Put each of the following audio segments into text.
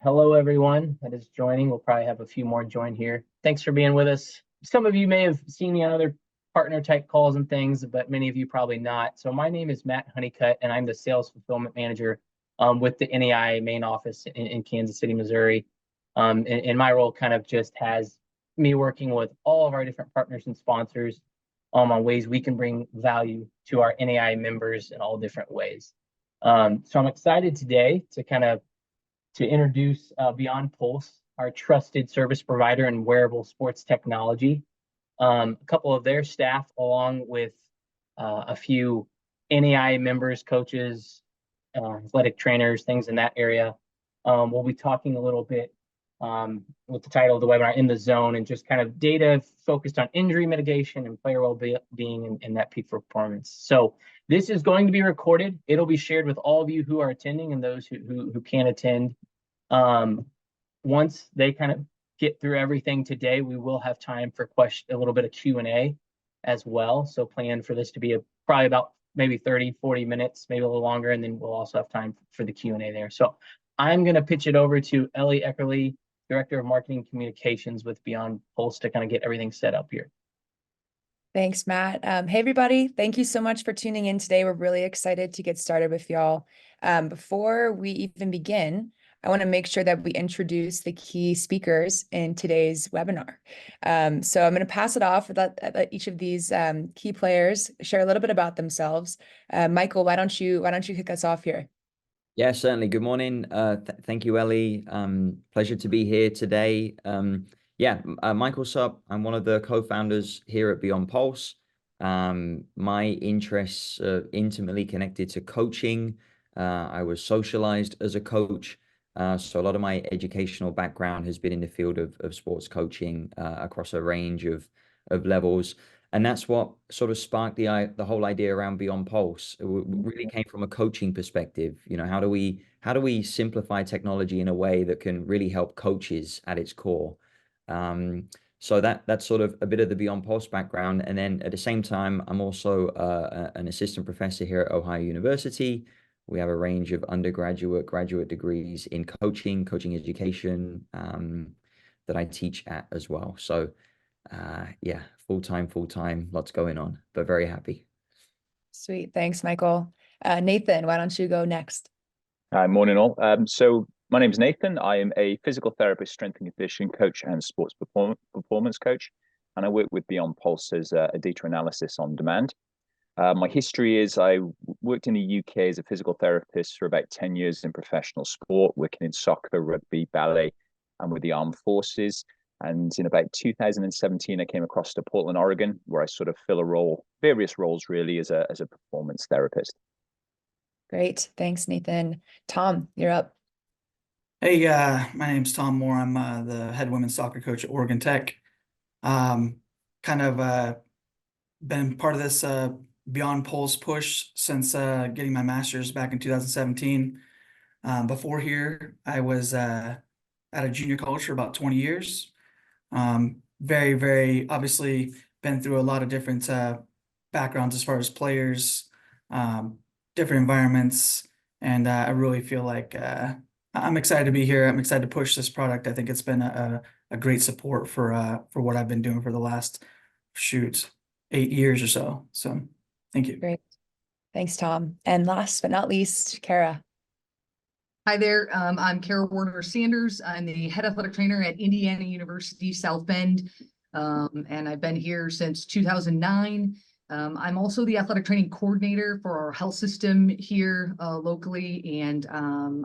Hello, everyone that is joining. We'll probably have a few more join here. Thanks for being with us. Some of you may have seen me on other partner type calls and things, but many of you probably not. So my name is Matt Honeycutt, and I'm the sales fulfillment manager with the NAI main office in Kansas City, Missouri. And my role kind of just has me working with all of our different partners and sponsors on ways we can bring value to our NAI members in all different ways. So I'm excited today to introduce Beyond Pulse, our trusted service provider in wearable sports technology. A couple of their staff, along with a few NAI members, coaches, athletic trainers, things in that area. We'll be talking a little bit with the title of the webinar, In the Zone, and just kind of data focused on injury mitigation and player well-being and that peak performance. So this is going to be recorded. It'll be shared with all of you who are attending and those who can attend. Once they kind of get through everything today, we will have time for a little bit of Q&A as well. So plan for this to be probably about maybe 30, 40 minutes, maybe a little longer, and then we'll also have time for the Q&A there. So I'm going to pitch it over to Ellie Eckerly, Director of Marketing Communications with Beyond Pulse, to kind of get everything set up here. Thanks, Matt. Hey, everybody. Thank you so much for tuning in today. We're really excited to get started with y'all. Before we even begin, I want to make sure that we introduce the key speakers in today's webinar. So I'm going to pass it off, let each of these key players share a little bit about themselves. Michael, why don't you kick us off here? Yeah, certainly. Good morning. Thank you, Ellie. Pleasure to be here today. Michael Supp. I'm one of the co-founders here at Beyond Pulse. My interests are intimately connected to coaching. I was socialized as a coach. So a lot of my educational background has been in the field of sports coaching across a range of levels. And that's what sort of sparked the whole idea around Beyond Pulse. It really came from a coaching perspective. You know, how do we simplify technology in a way that can really help coaches at its core? So that's sort of a bit of the Beyond Pulse background. And then at the same time, I'm also an assistant professor here at Ohio University. We have a range of undergraduate, graduate degrees in coaching education that I teach at as well. So full time, lots going on, but very happy. Sweet. Thanks, Michael. Nathan, why don't you go next? Hi, morning all. So my name is Nathan. I am a physical therapist, strength and conditioning coach, and sports performance coach. And I work with Beyond Pulse as a data analysis on demand. My history is I worked in the UK as a physical therapist for about 10 years in professional sport, working in soccer, rugby, ballet, and with the armed forces. And in about 2017, I came across to Portland, Oregon, where I sort of fill various roles really as a performance therapist. Great. Thanks, Nathan. Tom, you're up. Hey, my name's Tom Moore. I'm the head women's soccer coach at Oregon Tech. Been part of this Beyond Pulse push since getting my master's back in 2017. Before here, I was at a junior college for about 20 years. Very, very obviously been through a lot of different backgrounds as far as players, different environments, and I really feel like I'm excited to be here. I'm excited to push this product. I think it's been a great support for what I've been doing for the last 8 years or so. So thank you. Great. Thanks, Tom. And last but not least, Kara. Hi there. I'm Kara Warner Sanders. I'm the head athletic trainer at Indiana University South Bend, and I've been here since 2009. I'm also the athletic training coordinator for our health system here locally, and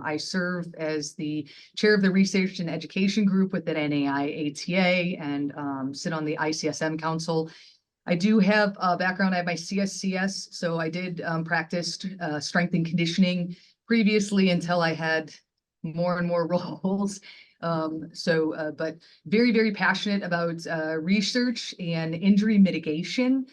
I serve as the chair of the research and education group within NAI ATA and sit on the ICSM council. I do have a background. I have my CSCS, so I did practice strength and conditioning previously until I had more and more roles. But very, very passionate about research and injury mitigation.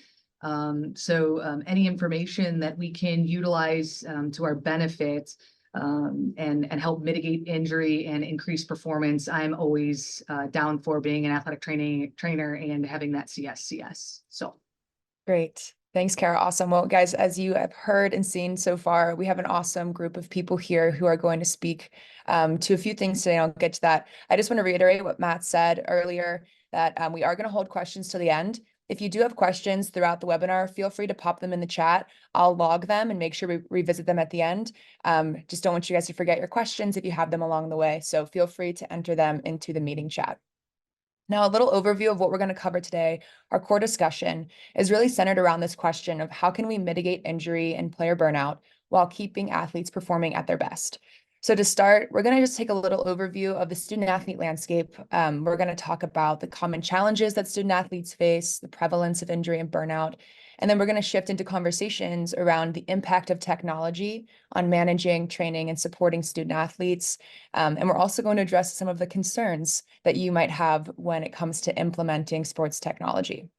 Any information that we can utilize to our benefit and help mitigate injury and increase performance, I'm always down for being an athletic trainer and having that CSCS. So great. Thanks, Kara. Awesome. Well, guys, as you have heard and seen so far, we have an awesome group of people here who are going to speak to a few things today. I'll get to that. I just want to reiterate what Matt said earlier, that we are going to hold questions to the end. If you do have questions throughout the webinar, feel free to pop them in the chat. I'll log them and make sure we revisit them at the end. Just don't want you guys to forget your questions if you have them along the way. So feel free to enter them into the meeting chat. Now, a little overview of what we're going to cover today. Our core discussion is really centered around this question of how can we mitigate injury and player burnout while keeping athletes performing at their best. So to start, we're going to just take a little overview of the student athlete landscape. We're going to talk about the common challenges that student athletes face, the prevalence of injury and burnout, and then we're going to shift into conversations around the impact of technology on managing, training, and supporting student athletes. And we're also going to address some of the concerns that you might have when it comes to implementing sports technology.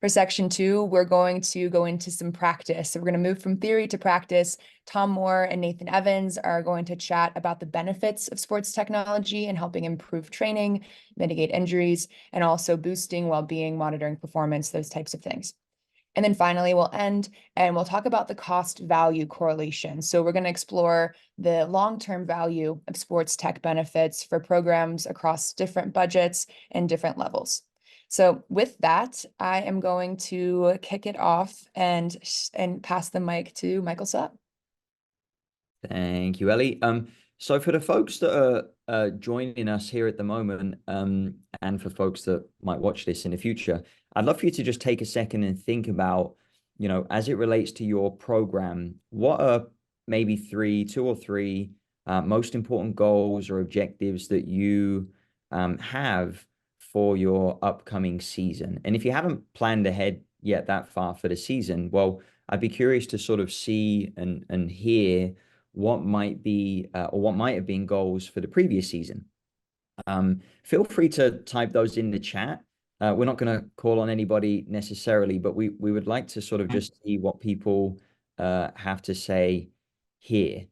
For section 2, we're going to go into some practice. So we're going to move from theory to practice. Tom Moore and Nathan Evans are going to chat about the benefits of sports technology and helping improve training, mitigate injuries, and also boosting well-being, monitoring performance, those types of things. And then finally, we'll end and we'll talk about the cost-value correlation. So we're going to explore the long-term value of sports tech benefits for programs across different budgets and different levels. So with that, I am going to kick it off and pass the mic to Michael Supp. Thank you, Ellie. So for the folks that are joining us here at the moment, and for folks that might watch this in the future, I'd love for you to just take a second and think about, as it relates to your program, what are maybe two or three most important goals or objectives that you have for your upcoming season? And if you haven't planned ahead yet that far for the season, well, I'd be curious to sort of see and hear what might be or what might have been goals for the previous season. Feel free to type those in the chat. We're not going to call on anybody necessarily, but we would like to sort of just see what people have to say here.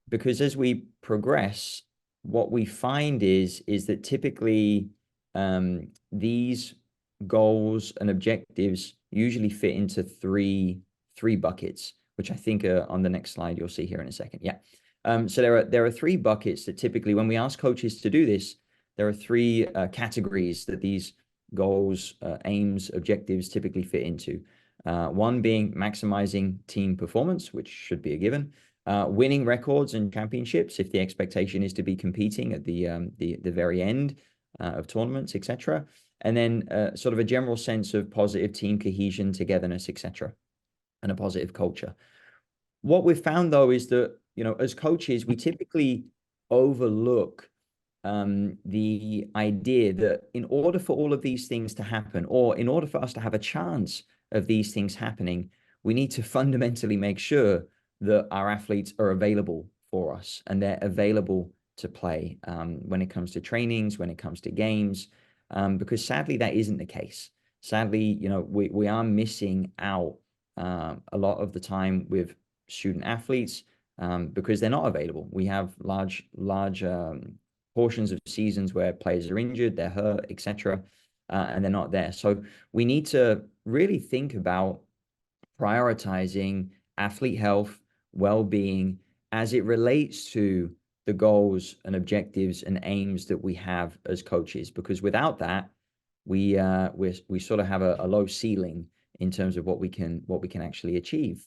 Because as we progress, what we find is that typically these goals and objectives usually fit into three buckets, which I think are on the next slide you'll see here in a second. Yeah. So there are three buckets that typically, when we ask coaches to do this, there are three categories that these goals, aims, objectives typically fit into. One being maximizing team performance, which should be a given. Winning records and championships, if the expectation is to be competing at the very end of tournaments, etc. And then sort of a general sense of positive team cohesion, togetherness, etc. and a positive culture. What we've found, though, is that, as coaches, we typically overlook the idea that in order for all of these things to happen, or in order for us to have a chance of these things happening, we need to fundamentally make sure that our athletes are available for us and they're available to play when it comes to trainings, when it comes to games, because sadly, that isn't the case. Sadly, we are missing out a lot of the time with student athletes because they're not available. We have large portions of seasons where players are injured, they're hurt, etc., and they're not there. So we need to really think about prioritizing athlete health, well-being as it relates to the goals and objectives and aims that we have as coaches, because without that, we sort of have a low ceiling in terms of what we can actually achieve.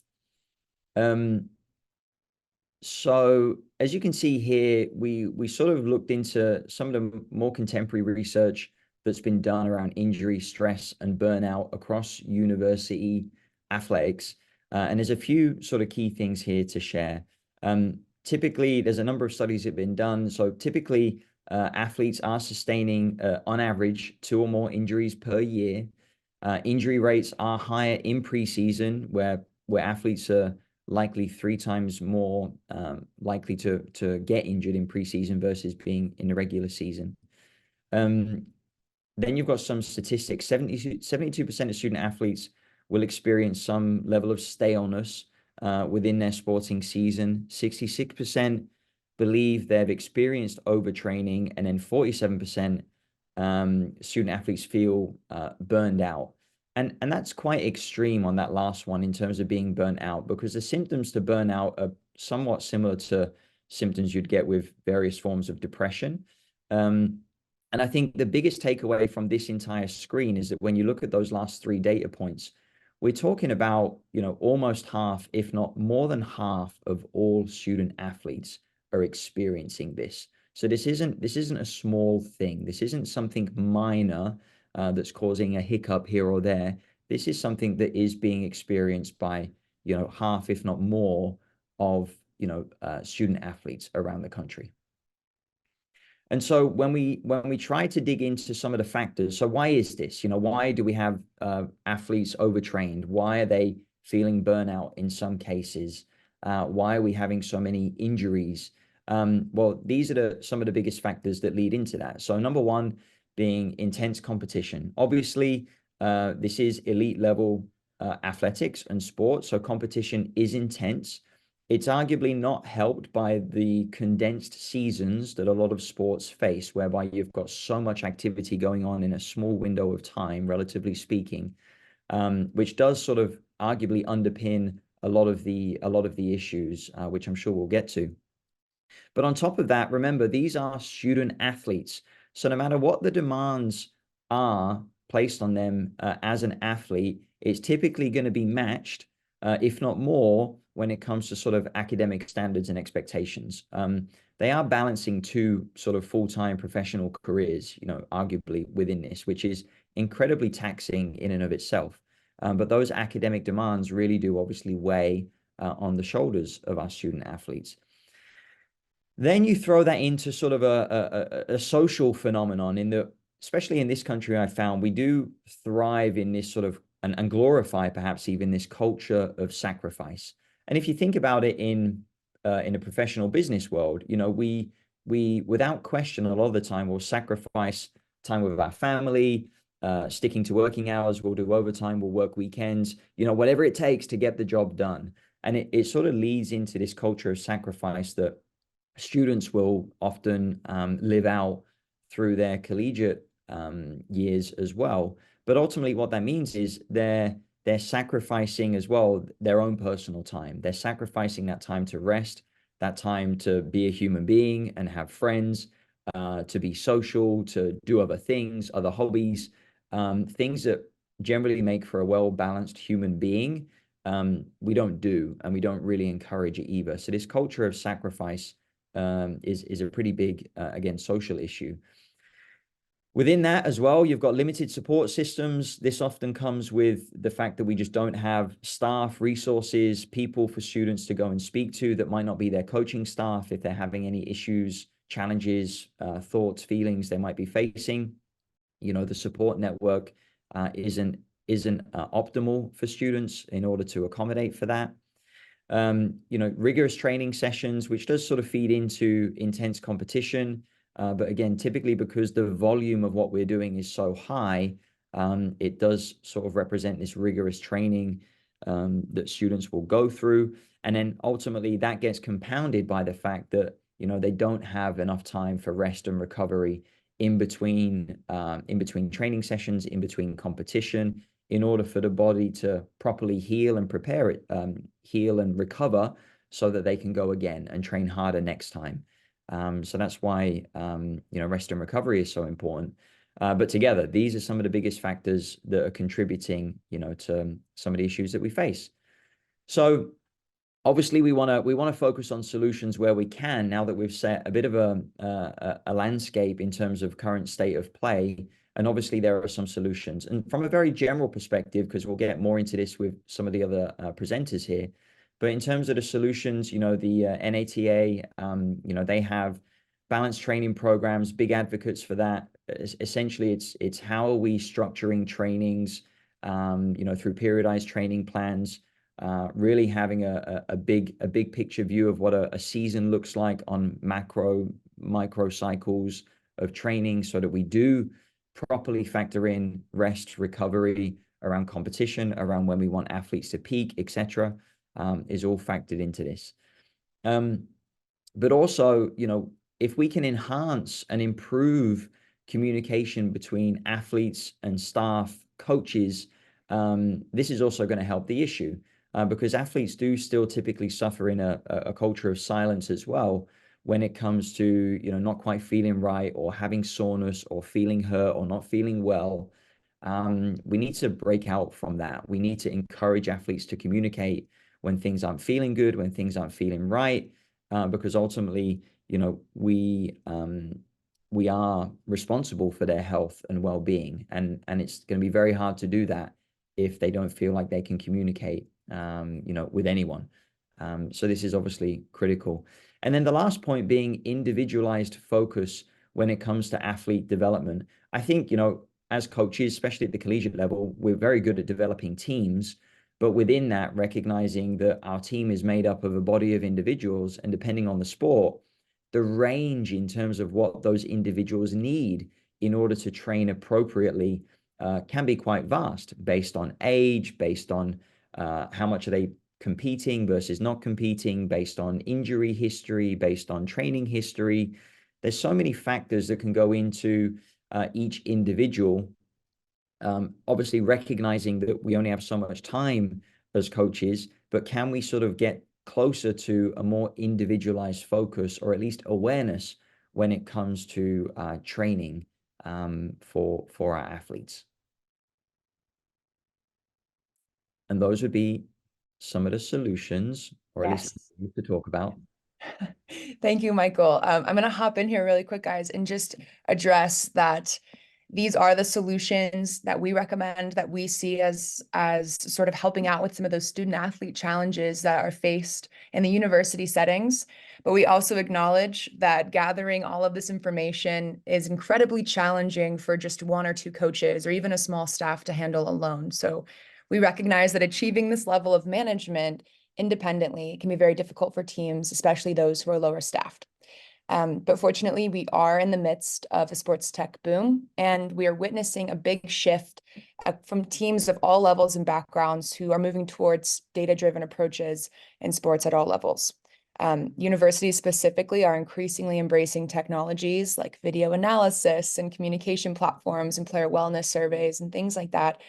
So as you can see here, we sort of looked into some of the more contemporary research that's been done around injury, stress, and burnout across university athletics. And there's a few sort of key things here to share. Typically, there's a number of studies that have been done. So typically, athletes are sustaining, on average, 2 or more injuries per year. Injury rates are higher in preseason, where athletes are likely 3 times more likely to get injured in preseason versus being in the regular season. Then you've got some statistics. 72% of student athletes will experience some level of staleness within their sporting season. 66% believe they've experienced overtraining, and then 47% student athletes feel burned out. And that's quite extreme on that last one in terms of being burnt out, because the symptoms to burnout are somewhat similar to symptoms you'd get with various forms of depression. And I think the biggest takeaway from this entire screen is that when you look at those last 3 data points, we're talking about, almost half, if not more than half of all student athletes are experiencing this. So this isn't a small thing. This isn't something minor that's causing a hiccup here or there. This is something that is being experienced by, half, if not more, of, student athletes around the country. And so when we try to dig into some of the factors, so why is this? Why do we have athletes overtrained? Why are they feeling burnout in some cases? Why are we having so many injuries? Well, these are some of the biggest factors that lead into that. So number one being intense competition. Obviously, this is elite level athletics and sports, so competition is intense. It's arguably not helped by the condensed seasons that a lot of sports face, whereby you've got so much activity going on in a small window of time, relatively speaking, which does sort of arguably underpin a lot of the issues, which I'm sure we'll get to. But on top of that, remember, these are student athletes. So no matter what the demands are placed on them as an athlete, it's typically going to be matched, if not more, when it comes to sort of academic standards and expectations. They are balancing two sort of full-time professional careers, arguably within this, which is incredibly taxing in and of itself. But those academic demands really do obviously weigh on the shoulders of our student athletes. Then you throw that into sort of a social phenomenon especially in this country, I found we do thrive in this sort of, and glorify perhaps even this culture of sacrifice. And if you think about it in a professional business world, we without question a lot of the time will sacrifice time with our family, sticking to working hours, we'll do overtime, we'll work weekends, whatever it takes to get the job done. And it sort of leads into this culture of sacrifice that students will often live out through their collegiate years as well. But ultimately what that means is they're sacrificing as well their own personal time. They're sacrificing that time to rest, that time to be a human being and have friends, to be social, to do other things, other hobbies, things that generally make for a well-balanced human being. We don't do, and we don't really encourage it either. So this culture of sacrifice is a pretty big, again, social issue. Within that as well, you've got limited support systems. This often comes with the fact that we just don't have staff, resources, people for students to go and speak to that might not be their coaching staff if they're having any issues, challenges, thoughts, feelings they might be facing. The support network isn't optimal for students in order to accommodate for that. Rigorous training sessions, which does sort of feed into intense competition. But again, typically because the volume of what we're doing is so high, it does sort of represent this rigorous training that students will go through. And then ultimately that gets compounded by the fact that, they don't have enough time for rest and recovery in between training sessions, in between competition, in order for the body to properly heal and prepare it, heal and recover so that they can go again and train harder next time. So that's why, rest and recovery is so important. But together, these are some of the biggest factors that are contributing, to some of the issues that we face. So obviously we want to focus on solutions where we can, now that we've set a bit of a landscape in terms of current state of play. And obviously there are some solutions. And from a very general perspective, because we'll get more into this with some of the other presenters here, but in terms of the solutions, the NATA, they have balanced training programs, big advocates for that. Essentially, it's how are we structuring trainings, through periodized training plans, really having a big picture view of what a season looks like on micro cycles of training, so that we do properly factor in rest, recovery around competition, around when we want athletes to peak, etc. Is all factored into this. But also, if we can enhance and improve communication between athletes and staff, coaches, this is also going to help the issue because athletes do still typically suffer in a culture of silence as well when it comes to, not quite feeling right or having soreness or feeling hurt or not feeling well. We need to break out from that. We need to encourage athletes to communicate when things aren't feeling good, when things aren't feeling right, because ultimately, we are responsible for their health and well-being, and it's going to be very hard to do that if they don't feel like they can communicate, with anyone. So this is obviously critical. And then the last point being individualized focus when it comes to athlete development. I think, as coaches, especially at the collegiate level, we're very good at developing teams, but within that, recognizing that our team is made up of a body of individuals, and depending on the sport, the range in terms of what those individuals need in order to train appropriately can be quite vast based on age, based on how much are they competing versus not competing, based on injury history, based on training history. There's so many factors that can go into each individual. Obviously recognizing that we only have so much time as coaches, but can we sort of get closer to a more individualized focus, or at least awareness, when it comes to training for our athletes? And those would be some of the solutions, or at least to talk about. Thank you, Michael. I'm going to hop in here really quick, guys, and just address that these are the solutions that we recommend, that we see as sort of helping out with some of those student athlete challenges that are faced in the university settings. But we also acknowledge that gathering all of this information is incredibly challenging for just one or two coaches or even a small staff to handle alone. So we recognize that achieving this level of management independently can be very difficult for teams, especially those who are lower staffed. But fortunately, we are in the midst of a sports tech boom, and we are witnessing a big shift from teams of all levels and backgrounds who are moving towards data-driven approaches in sports at all levels. Universities specifically are increasingly embracing technologies like video analysis and communication platforms and player wellness surveys and things like that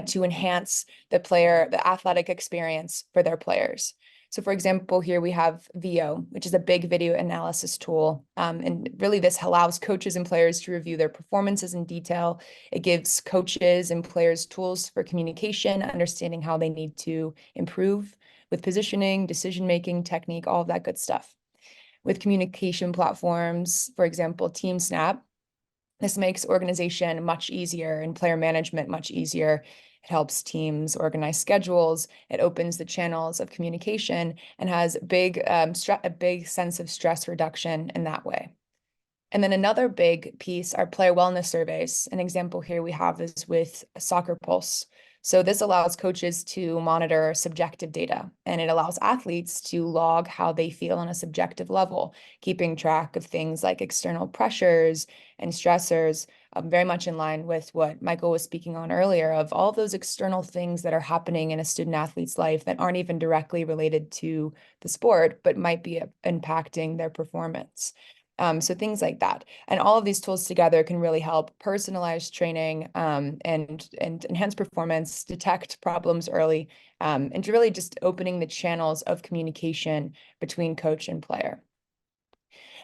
to enhance the athletic experience for their players. So for example, here we have VO, which is a big video analysis tool. And really this allows coaches and players to review their performances in detail. It gives coaches and players tools for communication, understanding how they need to improve with positioning, decision-making, technique, all of that good stuff. With communication platforms, for example, TeamSnap, this makes organization much easier and player management much easier. It helps teams organize schedules. It opens the channels of communication and has a big sense of stress reduction in that way. And then another big piece are player wellness surveys. An example here we have is with Soccer Pulse. So this allows coaches to monitor subjective data, and it allows athletes to log how they feel on a subjective level, keeping track of things like external pressures and stressors, very much in line with what Michael was speaking on earlier, of all those external things that are happening in a student athlete's life that aren't even directly related to the sport, but might be impacting their performance. So things like that. And all of these tools together can really help personalize training and enhance performance, detect problems early, and really just opening the channels of communication between coach and player.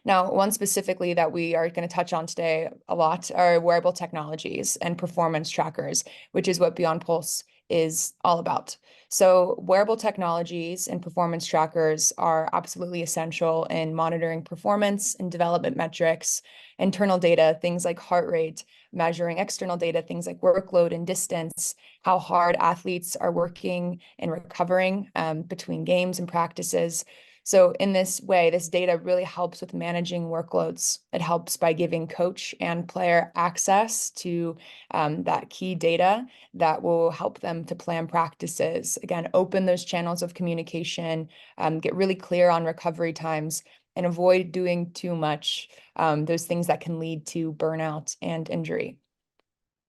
Now, one specifically that we are going to touch on today a lot are wearable technologies and performance trackers, which is what Beyond Pulse is all about. So wearable technologies and performance trackers are absolutely essential in monitoring performance and development metrics, internal data, things like heart rate, measuring external data, things like workload and distance, how hard athletes are working and recovering between games and practices. So in this way, this data really helps with managing workloads. It helps by giving coach and player access to that key data that will help them to plan practices. Again, open those channels of communication, get really clear on recovery times, and avoid doing too much, those things that can lead to burnout and injury.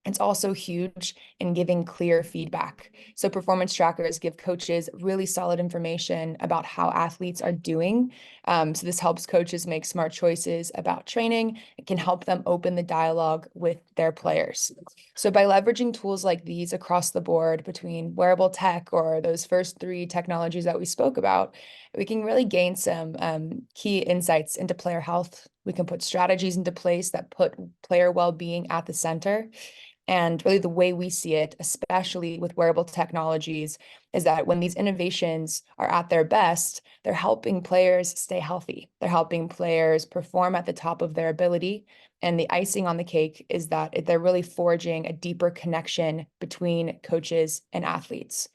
It's also huge in giving clear feedback. So performance trackers give coaches really solid information about how athletes are doing. So this helps coaches make smart choices about training. It can help them open the dialogue with their players. So by leveraging tools like these across the board between wearable tech or those first three technologies that we spoke about, we can really gain some key insights into player health. We can put strategies into place that put player well-being at the center. And really the way we see it, especially with wearable technologies, is that when these innovations are at their best, they're helping players stay healthy. They're helping players perform at the top of their ability. And the icing on the cake is that they're really forging a deeper connection between coaches and athletes.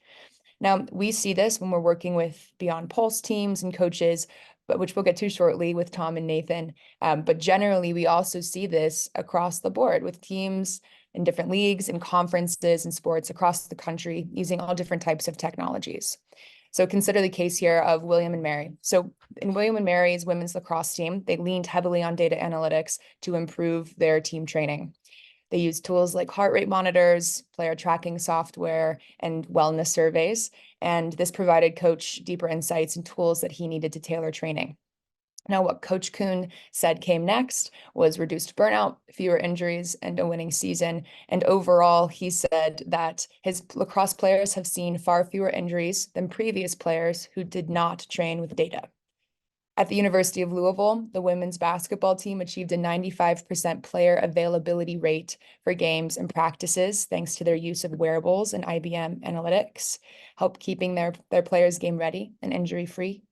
Now, we see this when we're working with Beyond Pulse teams and coaches, but which we'll get to shortly with Tom and Nathan. But generally, we also see this across the board with teams in different leagues and conferences and sports across the country using all different types of technologies. So consider the case here of William and Mary. So in William and Mary's women's lacrosse team, they leaned heavily on data analytics to improve their team training. They used tools like heart rate monitors, player tracking software, and wellness surveys. And this provided coach deeper insights and tools that he needed to tailor training. Now, what Coach Kuhn said came next was reduced burnout, fewer injuries, and a winning season. And overall, he said that his lacrosse players have seen far fewer injuries than previous players who did not train with data. At the University of Louisville, the women's basketball team achieved a 95% player availability rate for games and practices, thanks to their use of wearables and IBM analytics, help keeping their players game ready and injury-free.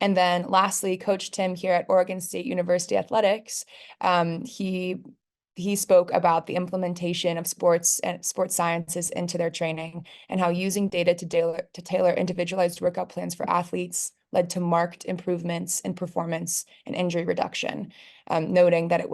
And then lastly, Coach Tim here at Oregon State University Athletics, he spoke about the implementation of sports and sports sciences into their training and how using data to tailor individualized workout plans for athletes led to marked improvements in performance and injury reduction, noting that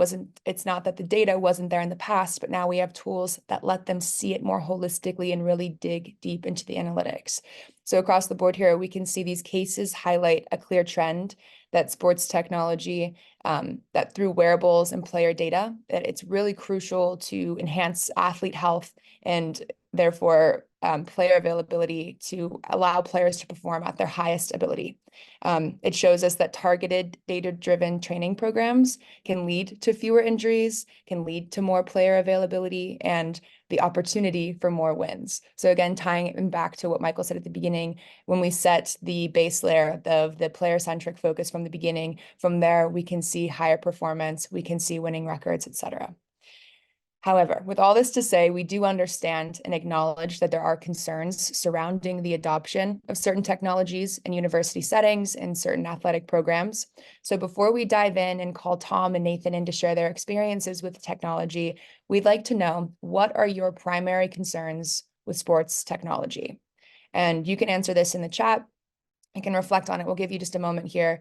it's not that the data wasn't there in the past, but now we have tools that let them see it more holistically and really dig deep into the analytics. So across the board here, we can see these cases highlight a clear trend that sports technology, that through wearables and player data, that it's really crucial to enhance athlete health and therefore player availability to allow players to perform at their highest ability. It shows us that targeted data-driven training programs can lead to fewer injuries, can lead to more player availability, and the opportunity for more wins. So again, tying it back to what Michael said at the beginning, when we set the base layer of the player-centric focus from the beginning, from there we can see higher performance, we can see winning records, etc. However, with all this to say, we do understand and acknowledge that there are concerns surrounding the adoption of certain technologies in university settings and certain athletic programs. So before we dive in and call Tom and Nathan in to share their experiences with technology, we'd like to know, what are your primary concerns with sports technology? And you can answer this in the chat. You can reflect on it. We'll give you just a moment here.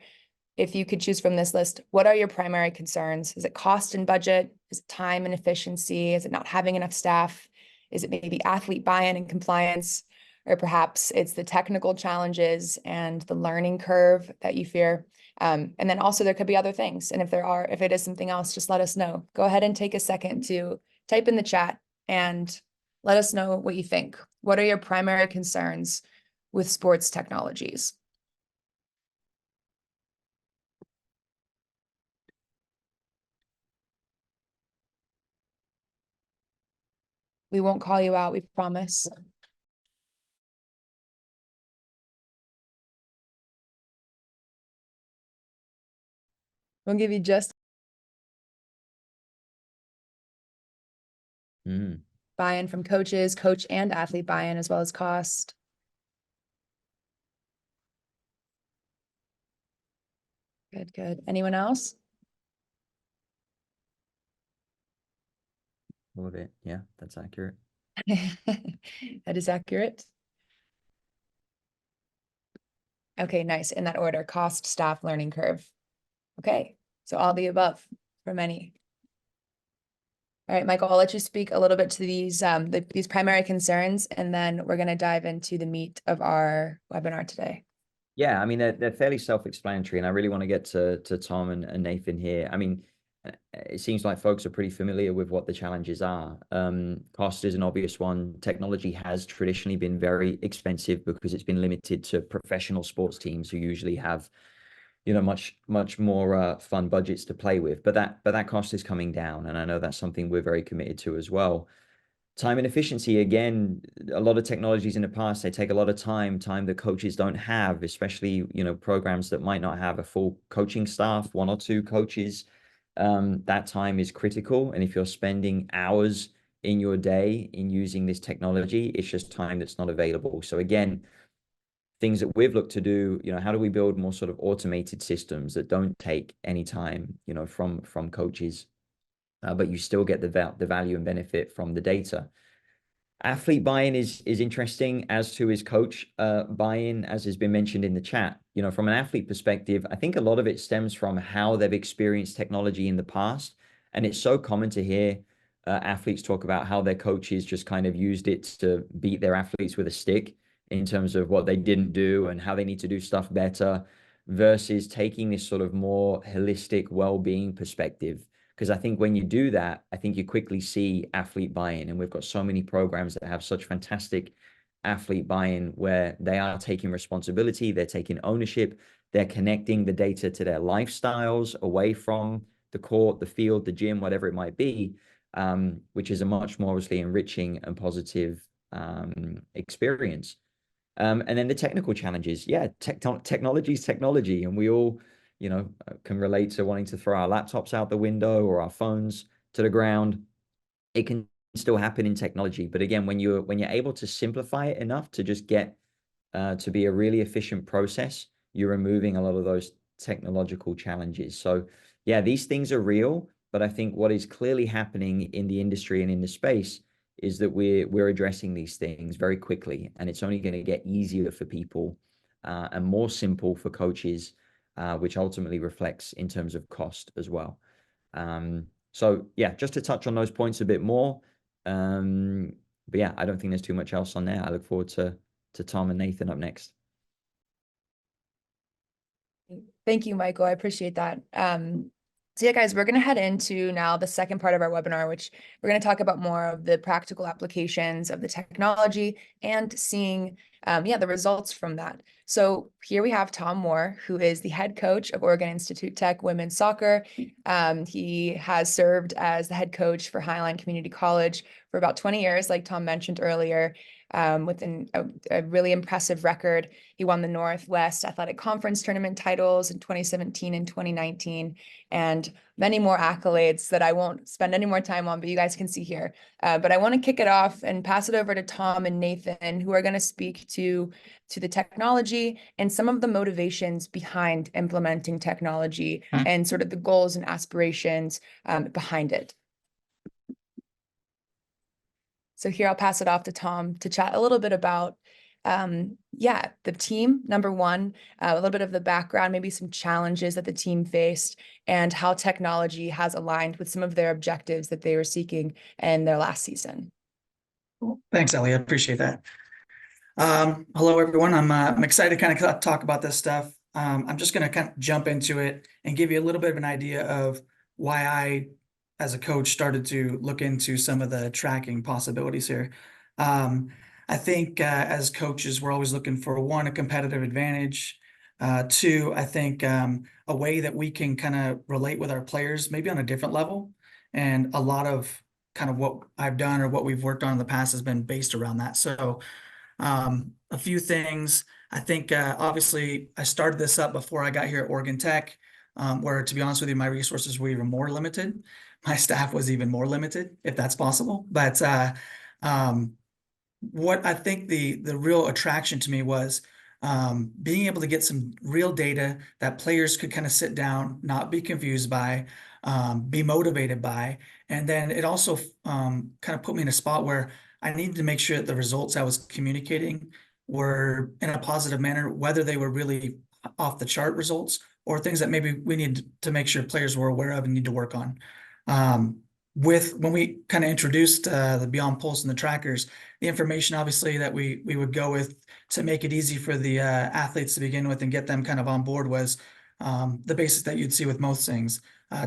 If you could choose from this list, what are your primary concerns? Is it cost and budget? Is it time and efficiency? Is it not having enough staff? Is it maybe athlete buy-in and compliance? Or perhaps it's the technical challenges and the learning curve that you fear. And then also there could be other things. And if it is something else, just let us know. Go ahead and take a second to type in the chat and let us know what you think. What are your primary concerns with sports technologies? We won't call you out, we promise. We'll give you just buy-in from coaches, coach and athlete buy-in, as well as cost. Good, good. Anyone else? All of it. Yeah, that's accurate. That is accurate. Okay, nice. In that order: cost, staff, learning curve. Okay, so all the above for many. All right, Michael, I'll let you speak a little bit to these primary concerns, and then we're going to dive into the meat of our webinar today. Yeah, I mean, they're fairly self-explanatory, and I really want to get to Tom and Nathan here. I mean, it seems like folks are pretty familiar with what the challenges are. Cost is an obvious one. Technology has traditionally been very expensive because it's been limited to professional sports teams who usually have, you know, much more fun budgets to play with. But that cost is coming down, and I know that's something we're very committed to as well. Time and efficiency, again, a lot of technologies in the past, they take a lot of time that coaches don't have, especially, you know, programs that might not have a full coaching staff, 1 or 2 coaches. That time is critical. And if you're spending hours in your day in using this technology, it's just time that's not available. So again, things that we've looked to do, you know, how do we build more sort of automated systems that don't take any time, you know, from coaches, but you still get the value and benefit from the data. Athlete buy-in is interesting, as to is coach buy-in, as has been mentioned in the chat. You know, from an athlete perspective, I think a lot of it stems from how they've experienced technology in the past. And it's so common to hear athletes talk about how their coaches just kind of used it to beat their athletes with a stick in terms of what they didn't do and how they need to do stuff better, versus taking this sort of more holistic well-being perspective. Because I think when you do that, I think you quickly see athlete buy-in. And we've got so many programs that have such fantastic athlete buy-in where they are taking responsibility, they're taking ownership, they're connecting the data to their lifestyles away from the court, the field, the gym, whatever it might be, which is a much more obviously enriching and positive experience. And then the technical challenges. Yeah, technology is technology, and we all, you know, can relate to wanting to throw our laptops out the window or our phones to the ground. It can still happen in technology, but again, when you're able to simplify it enough to just get to be a really efficient process, you're removing a lot of those technological challenges. So yeah, these things are real, but I think what is clearly happening in the industry and in the space is that we're addressing these things very quickly, and it's only going to get easier for people and more simple for coaches, which ultimately reflects in terms of cost as well. So yeah, just to touch on those points a bit more. But yeah, I don't think there's too much else on there. I look forward to Tom and Nathan up next. Thank you, Michael. I appreciate that. So yeah, guys, we're going to head into now the second part of our webinar, which we're going to talk about more of the practical applications of the technology and seeing the results from that. So here we have Tom Moore, who is the head coach of Oregon Institute Tech Women's Soccer. He has served as the head coach for Highline Community College for about 20 years, like Tom mentioned earlier, with a really impressive record. He won the Northwest Athletic Conference tournament titles in 2017 and 2019, and many more accolades that I won't spend any more time on, but you guys can see here. But I want to kick it off and pass it over to Tom and Nathan, who are going to speak to the technology and some of the motivations behind implementing technology and sort of the goals and aspirations behind it. So here I'll pass it off to Tom to chat a little bit about the team, number one, a little bit of the background, maybe some challenges that the team faced, and how technology has aligned with some of their objectives that they were seeking in their last season. Cool. Thanks, Ellie. I appreciate that. Hello, everyone. I'm excited to kind of talk about this stuff. I'm just going to kind of jump into it and give you a little bit of an idea of why I, as a coach, started to look into some of the tracking possibilities here. I think as coaches, we're always looking for, one, a competitive advantage. Two, I think a way that we can kind of relate with our players, maybe on a different level. And a lot of kind of what I've done or what we've worked on in the past has been based around that. So a few things. I think obviously I started this up before I got here at Oregon Tech, where, to be honest with you, my resources were even more limited. My staff was even more limited, if that's possible. But what I think the real attraction to me was being able to get some real data that players could kind of sit down, not be confused by, be motivated by. And then it also kind of put me in a spot where I needed to make sure that the results I was communicating were in a positive manner, whether they were really off the chart results or things that maybe we need to make sure players were aware of and need to work on. When we kind of introduced the Beyond Pulse and the trackers, the information obviously that we would go with to make it easy for the athletes to begin with and get them kind of on board was the basis that you'd see with most things: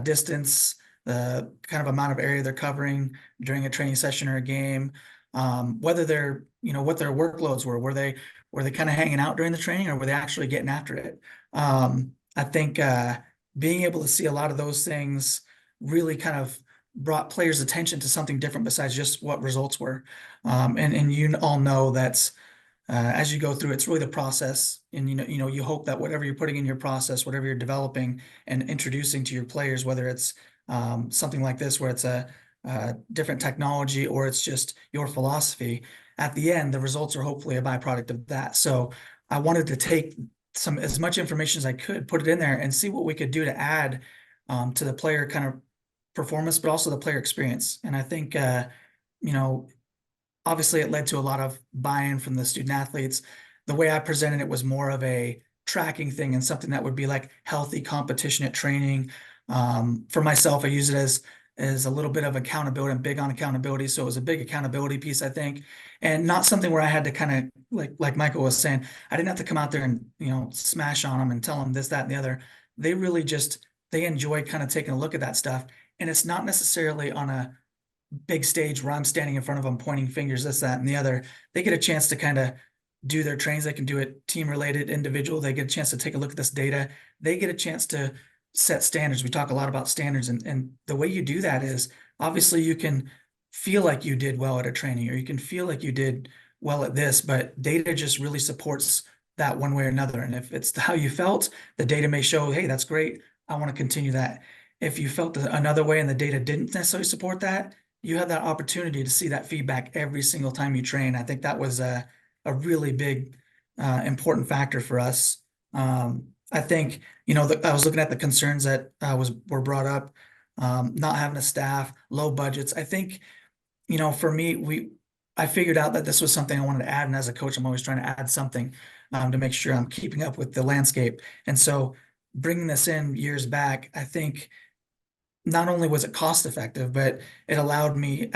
distance, the kind of amount of area they're covering during a training session or a game, whether they're, what their workloads were. Were they kind of hanging out during the training, or were they actually getting after it? I think being able to see a lot of those things really kind of brought players' attention to something different besides just what results were. And you all know that's as you go through, it's really the process. And you hope that whatever you're putting in your process, whatever you're developing and introducing to your players, whether it's something like this, where it's a different technology, or it's just your philosophy, at the end, the results are hopefully a byproduct of that. So I wanted to take as much information as I could, put it in there, and see what we could do to add to the player kind of performance, but also the player experience. And I think, obviously it led to a lot of buy-in from the student athletes. The way I presented it was more of a tracking thing and something that would be like healthy competition at training. For myself, I use it as a little bit of accountability. I'm big on accountability. So it was a big accountability piece, I think, and not something where I had to kind of, like Michael was saying, I didn't have to come out there and, smash on them and tell them this, that, and the other. They really they enjoy kind of taking a look at that stuff. And it's not necessarily on a big stage where I'm standing in front of them pointing fingers, this, that, and the other. They get a chance to kind of do their trainings. They can do it team related, individual. They get a chance to take a look at this data. They get a chance to set standards. We talk a lot about standards, and the way you do that is, obviously you can feel like you did well at a training, or you can feel like you did well at this, but data just really supports that one way or another. And if it's how you felt, the data may show, hey, that's great, I want to continue that. If you felt another way and the data didn't necessarily support that, you have that opportunity to see that feedback every single time you train. I think that was a really big, important factor for us. I think, I was looking at the concerns that were brought up, not having a staff, low budgets. I think, for me, I figured out that this was something I wanted to add. And as a coach, I'm always trying to add something to make sure I'm keeping up with the landscape. And so bringing this in years back, I think not only was it cost effective, but it allowed me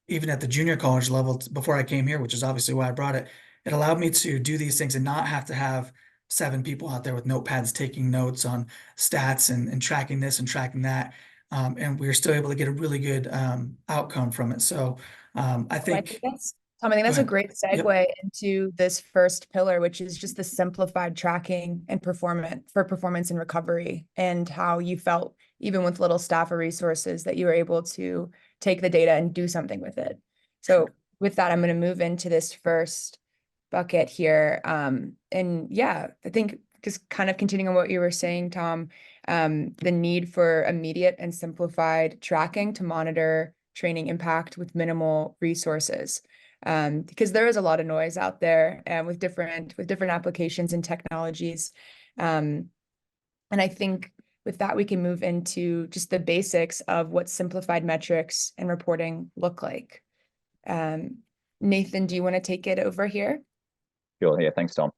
even at the junior college level before I came here, which is obviously why I brought it. It allowed me to do these things and not have to have 7 people out there with notepads taking notes on stats and tracking this and tracking that. And we were still able to get a really good outcome from it. So I think that's, Tom, I think that's a ahead. great Yep. segue into this first pillar, which is just the simplified tracking and performance and recovery, and how you felt, even with little staff or resources, that you were able to take the data and do something with it. So with that, I'm going to move into this first bucket here. And yeah, I think just kind of continuing on what you were saying, Tom, the need for immediate and simplified tracking to monitor training impact with minimal resources. Because there is a lot of noise out there with different applications and technologies. And I think with that, we can move into just the basics of what simplified metrics and reporting look like. Nathan, do you want to take it over here? Sure, yeah, thanks, Tom.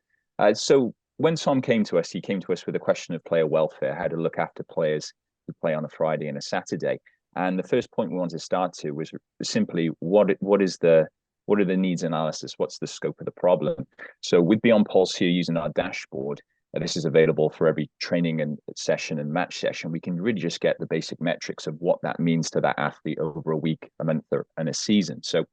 So when Tom came to us, he came to us with a question of player welfare, how to look after players who play on a Friday and a Saturday. And the first point we wanted to start to was simply what are the needs analysis? What's the scope of the problem? So with Beyond Pulse here, using our dashboard, this is available for every training and session and match session. We can really just get the basic metrics of what that means to that athlete over a week, a month, and a season. So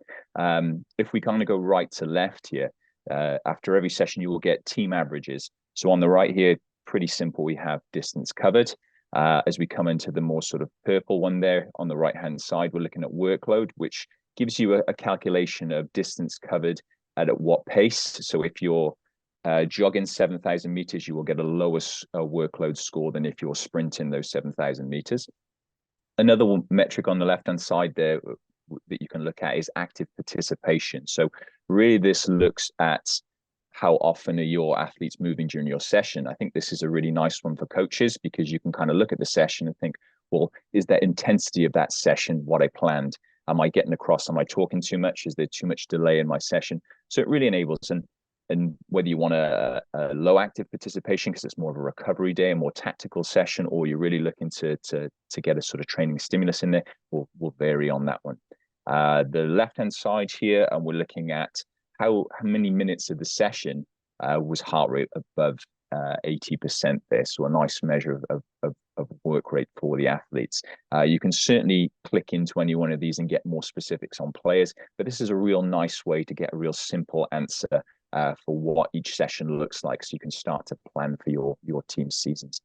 if we kind of go right to left here, after every session, you will get team averages. So on the right here, pretty simple, we have distance covered. As we come into the more sort of purple one there on the right-hand side, we're looking at workload, which gives you a calculation of distance covered at what pace. So if you're jogging 7,000 meters, you will get a lower workload score than if you're sprinting those 7,000 meters. Another metric on the left-hand side there that you can look at is active participation. So really this looks at how often are your athletes moving during your session. I think this is a really nice one for coaches, because you can kind of look at the session and think, well, is the intensity of that session what I planned? Am I getting across? Am I talking too much? Is there too much delay in my session? So it really enables, and whether you want a low active participation because it's more of a recovery day, a more tactical session, or you're really looking to get a sort of training stimulus in there, will vary on that one. The left-hand side here, and we're looking at how many minutes of the session was heart rate above 80% there. So a nice measure of work rate for the athletes. You can certainly click into any one of these and get more specifics on players, but this is a real nice way to get a real simple answer for what each session looks like, so you can start to plan for your team's seasons.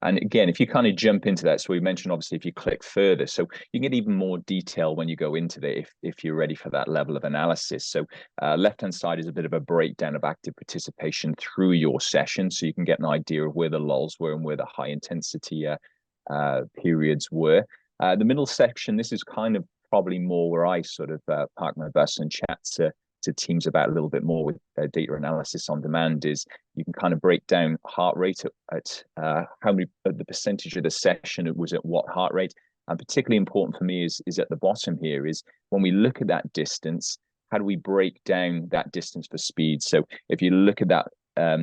And again, if you kind of jump into that, so we mentioned obviously if you click further, so you can get even more detail when you go into that if you're ready for that level of analysis. So left-hand side is a bit of a breakdown of active participation through your session, so you can get an idea of where the lulls were and where the high intensity periods were. The middle section, this is kind of probably more where I sort of park my bus and chat to teams about a little bit more with data analysis on demand, is you can kind of break down heart rate at how many, the percentage of the session it was at what heart rate. And particularly important for me is at the bottom here is when we look at that distance, how do we break down that distance for speed? So if you look at that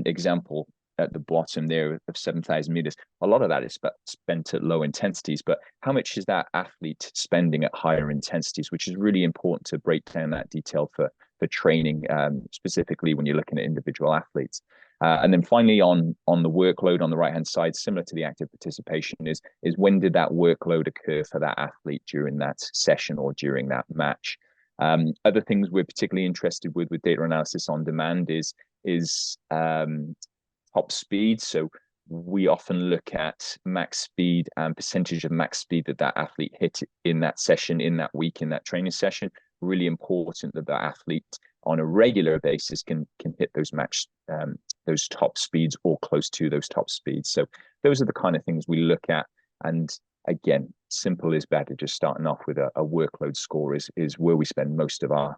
example at the bottom there of 7,000 meters, a lot of that is spent at low intensities, but how much is that athlete spending at higher intensities, which is really important to break down that detail for training, specifically when you're looking at individual athletes. And then finally on the workload on the right hand side, similar to the active participation, is when did that workload occur for that athlete during that session or during that match. Other things we're particularly interested with data analysis on demand is top speed. So we often look at max speed and percentage of max speed that athlete hit in that session, in that week, in that training session. Really important that the athlete on a regular basis can hit those top speeds or close to those top speeds. So those are the kind of things we look at. And again, simple is better. Just starting off with a workload score is where we spend most of our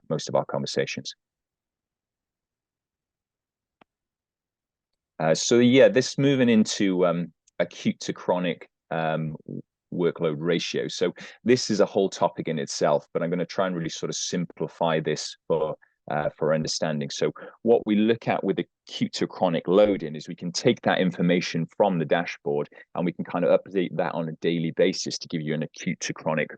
conversations. So yeah, this moving into acute to chronic workload ratio. So this is a whole topic in itself, but I'm going to try and really sort of simplify this for understanding. So what we look at with acute to chronic loading is we can take that information from the dashboard and we can kind of update that on a daily basis to give you an acute to chronic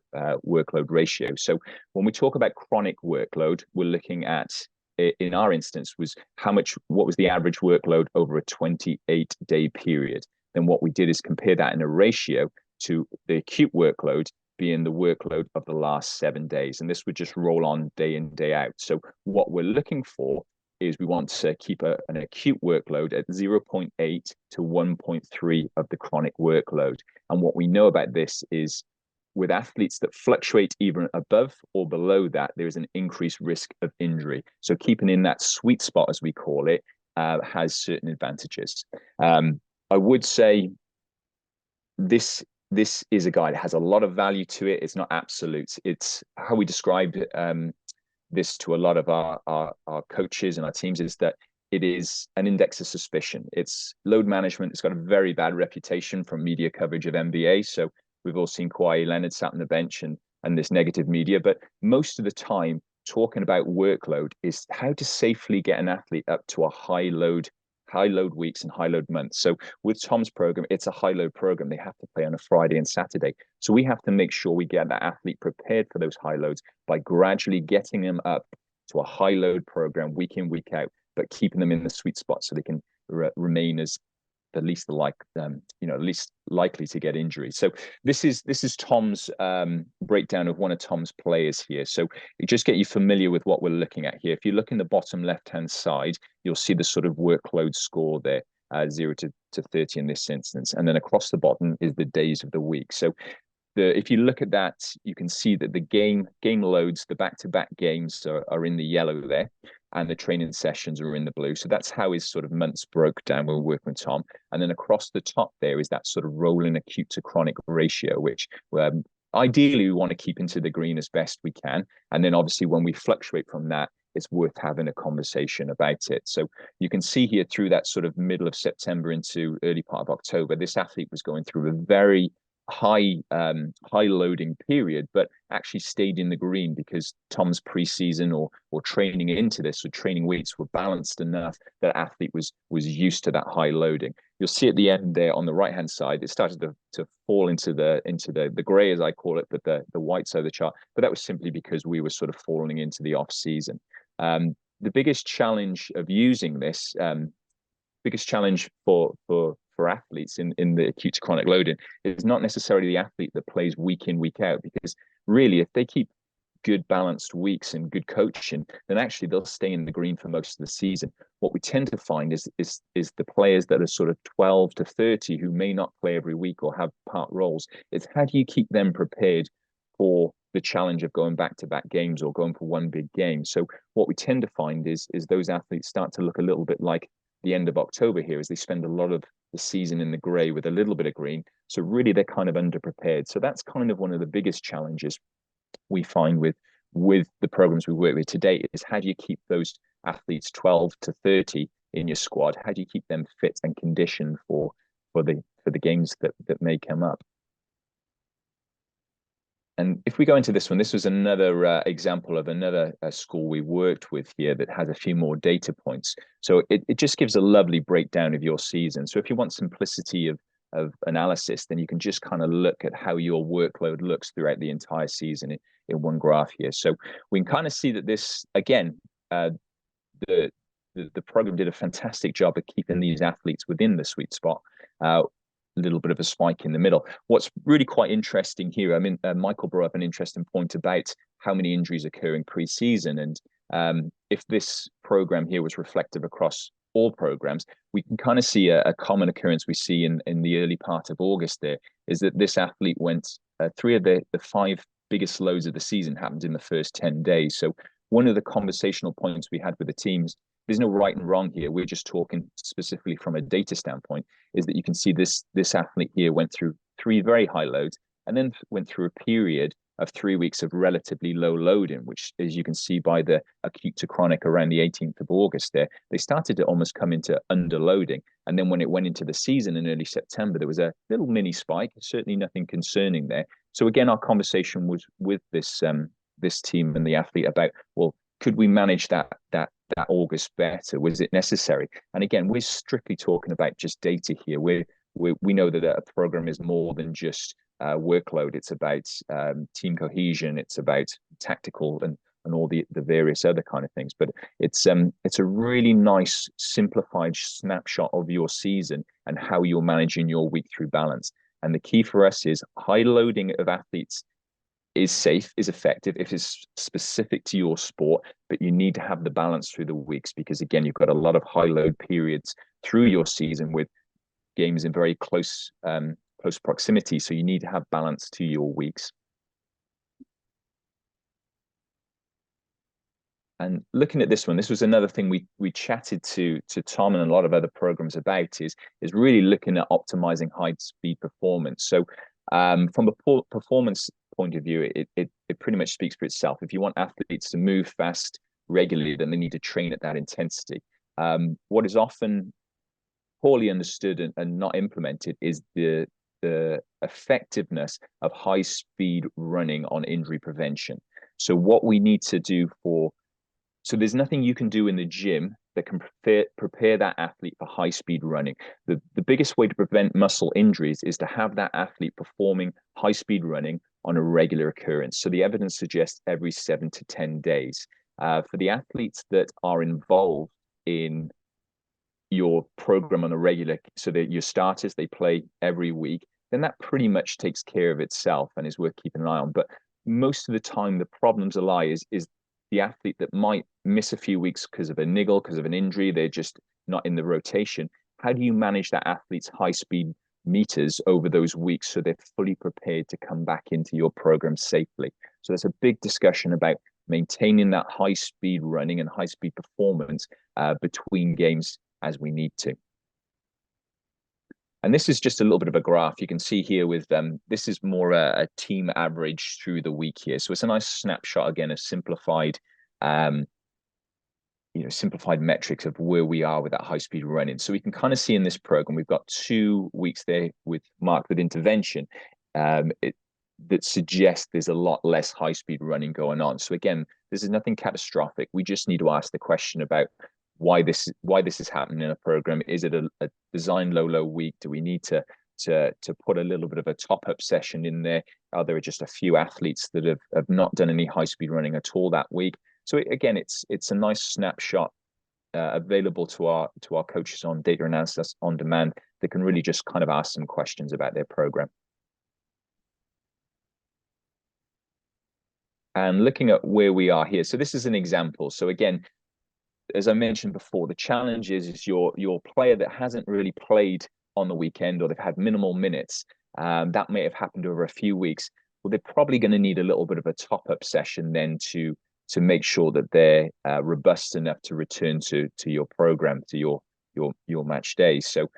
workload ratio. So when we talk about chronic workload, we're looking at, in our instance, what was the average workload over a 28-day period. Then what we did is compare that in a ratio to the acute workload being the workload of the last 7 days. And this would just roll on day in, day out. So what we're looking for is we want to keep an acute workload at 0.8 to 1.3 of the chronic workload. And what we know about this is with athletes that fluctuate even above or below that, there is an increased risk of injury. So keeping in that sweet spot, as we call it, has certain advantages. I would say this is a guide that has a lot of value to it. It's not absolute. It's how we describe this to a lot of our coaches and our teams is that it is an index of suspicion. It's load management. It's got a very bad reputation from media coverage of NBA. So we've all seen Kawhi Leonard sat on the bench and this negative media. But most of the time, talking about workload is how to safely get an athlete up to a high load weeks and high load months. So with Tom's program, it's a high load program. They have to play on a Friday and Saturday. So we have to make sure we get that athlete prepared for those high loads by gradually getting them up to a high load program week in, week out, but keeping them in the sweet spot so they can remain as the least likely to get injury. So this is Tom's breakdown of one of Tom's players here. So it just get you familiar with what we're looking at here. If you look in the bottom left-hand side, you'll see the sort of workload score there, 0 to 30 in this instance. And then across the bottom is the days of the week. So if you look at that, you can see that the game loads, the back-to-back games are in the yellow there, and the training sessions are in the blue. So that's how his sort of months broke down when we were working with Tom. And then across the top there is that sort of rolling acute to chronic ratio, which ideally we want to keep into the green as best we can. And then obviously when we fluctuate from that, it's worth having a conversation about it. So you can see here through that sort of middle of September into early part of October, this athlete was going through a very high loading period, but actually stayed in the green because Tom's preseason or training into this, so training weights were balanced enough that athlete was used to that high loading. You'll see at the end there on the right hand side, it started to fall into the gray, as I call it, but the white side of the chart. But that was simply because we were sort of falling into the off season. The biggest challenge of using this biggest challenge for athletes in the acute to chronic loading is not necessarily the athlete that plays week in, week out, because really, if they keep good balanced weeks and good coaching, then actually they'll stay in the green for most of the season. What we tend to find is the players that are sort of 12 to 30 who may not play every week or have part roles. It's how do you keep them prepared for the challenge of going back-to-back games or going for one big game? So what we tend to find is those athletes start to look a little bit like the end of October here, as they spend a lot of the season in the grey with a little bit of green. So really they're kind of underprepared. So that's kind of one of the biggest challenges we find with the programs we work with today, is how do you keep those athletes 12 to 30 in your squad? How do you keep them fit and conditioned for the games that may come up? And if we go into this one, this was another example of another school we worked with here that has a few more data points. So it just gives a lovely breakdown of your season. So if you want simplicity of analysis, then you can just kind of look at how your workload looks throughout the entire season in one graph here. So we can kind of see that this, again, the program did a fantastic job of keeping these athletes within the sweet spot. A little bit of a spike in the middle. What's really quite interesting here, I mean, Michael brought up an interesting point about how many injuries occurring pre-season, and if this program here was reflective across all programs, we can kind of see a common occurrence we see in the early part of August there, is that this athlete went, 3 of the 5 biggest loads of the season happened in the first 10 days. So one of the conversational points we had with the teams, there's no right and wrong here, we're just talking specifically from a data standpoint, is that you can see this athlete here went through 3 very high loads and then went through a period of 3 weeks of relatively low loading, which, as you can see by the acute to chronic around the 18th of August there, they started to almost come into underloading. And then when it went into the season in early September, there was a little mini spike, certainly nothing concerning there. So again, our conversation was with this team and the athlete about, well, could we manage that August better? Was it necessary? And again, we're strictly talking about just data here. We know that a program is more than just workload. It's about team cohesion. It's about tactical and all the various other kind of things. But it's a really nice simplified snapshot of your season and how you're managing your week through balance. And the key for us is high loading of athletes is safe, is effective if it's specific to your sport, but you need to have the balance through the weeks, because again, you've got a lot of high load periods through your season with games in very close proximity. So you need to have balance to your weeks. And looking at this one, this was another thing we chatted to Tom and a lot of other programs about, is really looking at optimizing high speed performance. So from a performance point of view, it pretty much speaks for itself. If you want athletes to move fast regularly, then they need to train at that intensity. What is often poorly understood and not implemented is the effectiveness of high speed running on injury prevention. So what we need to do so there's nothing you can do in the gym that can prepare that athlete for high speed running. The biggest way to prevent muscle injuries is to have that athlete performing high speed running on a regular occurrence. So the evidence suggests every 7 to 10 days. For the athletes that are involved in your program on a regular, so that your starters, they play every week, then that pretty much takes care of itself and is worth keeping an eye on. But most of the time, the problems lie is the athlete that might miss a few weeks because of a niggle, because of an injury, they're just not in the rotation. How do you manage that athlete's high speed meters over those weeks so they're fully prepared to come back into your program safely? So there's a big discussion about maintaining that high speed running and high speed performance between games as we need to. And this is just a little bit of a graph. You can see here with this is more a team average through the week here. So it's a nice snapshot again of simplified, simplified metrics of where we are with that high speed running. So we can kind of see in this program, we've got 2 weeks there marked with intervention that suggests there's a lot less high speed running going on. So again, this is nothing catastrophic. We just need to ask the question about why this is happening in a program. Is it a design low week? Do we need to put a little bit of a top-up session in there? Are there just a few athletes that have not done any high-speed running at all that week? So again, it's a nice snapshot available to our coaches on Data Analysis on Demand. They can really just kind of ask some questions about their program. And looking at where we are here, so this is an example. So again, as I mentioned before, the challenge is your player that hasn't really played on the weekend, or they've had minimal minutes. That may have happened over a few weeks. Well, they're probably going to need a little bit of a top-up session then to make sure that they're robust enough to return to your program, to your match day. So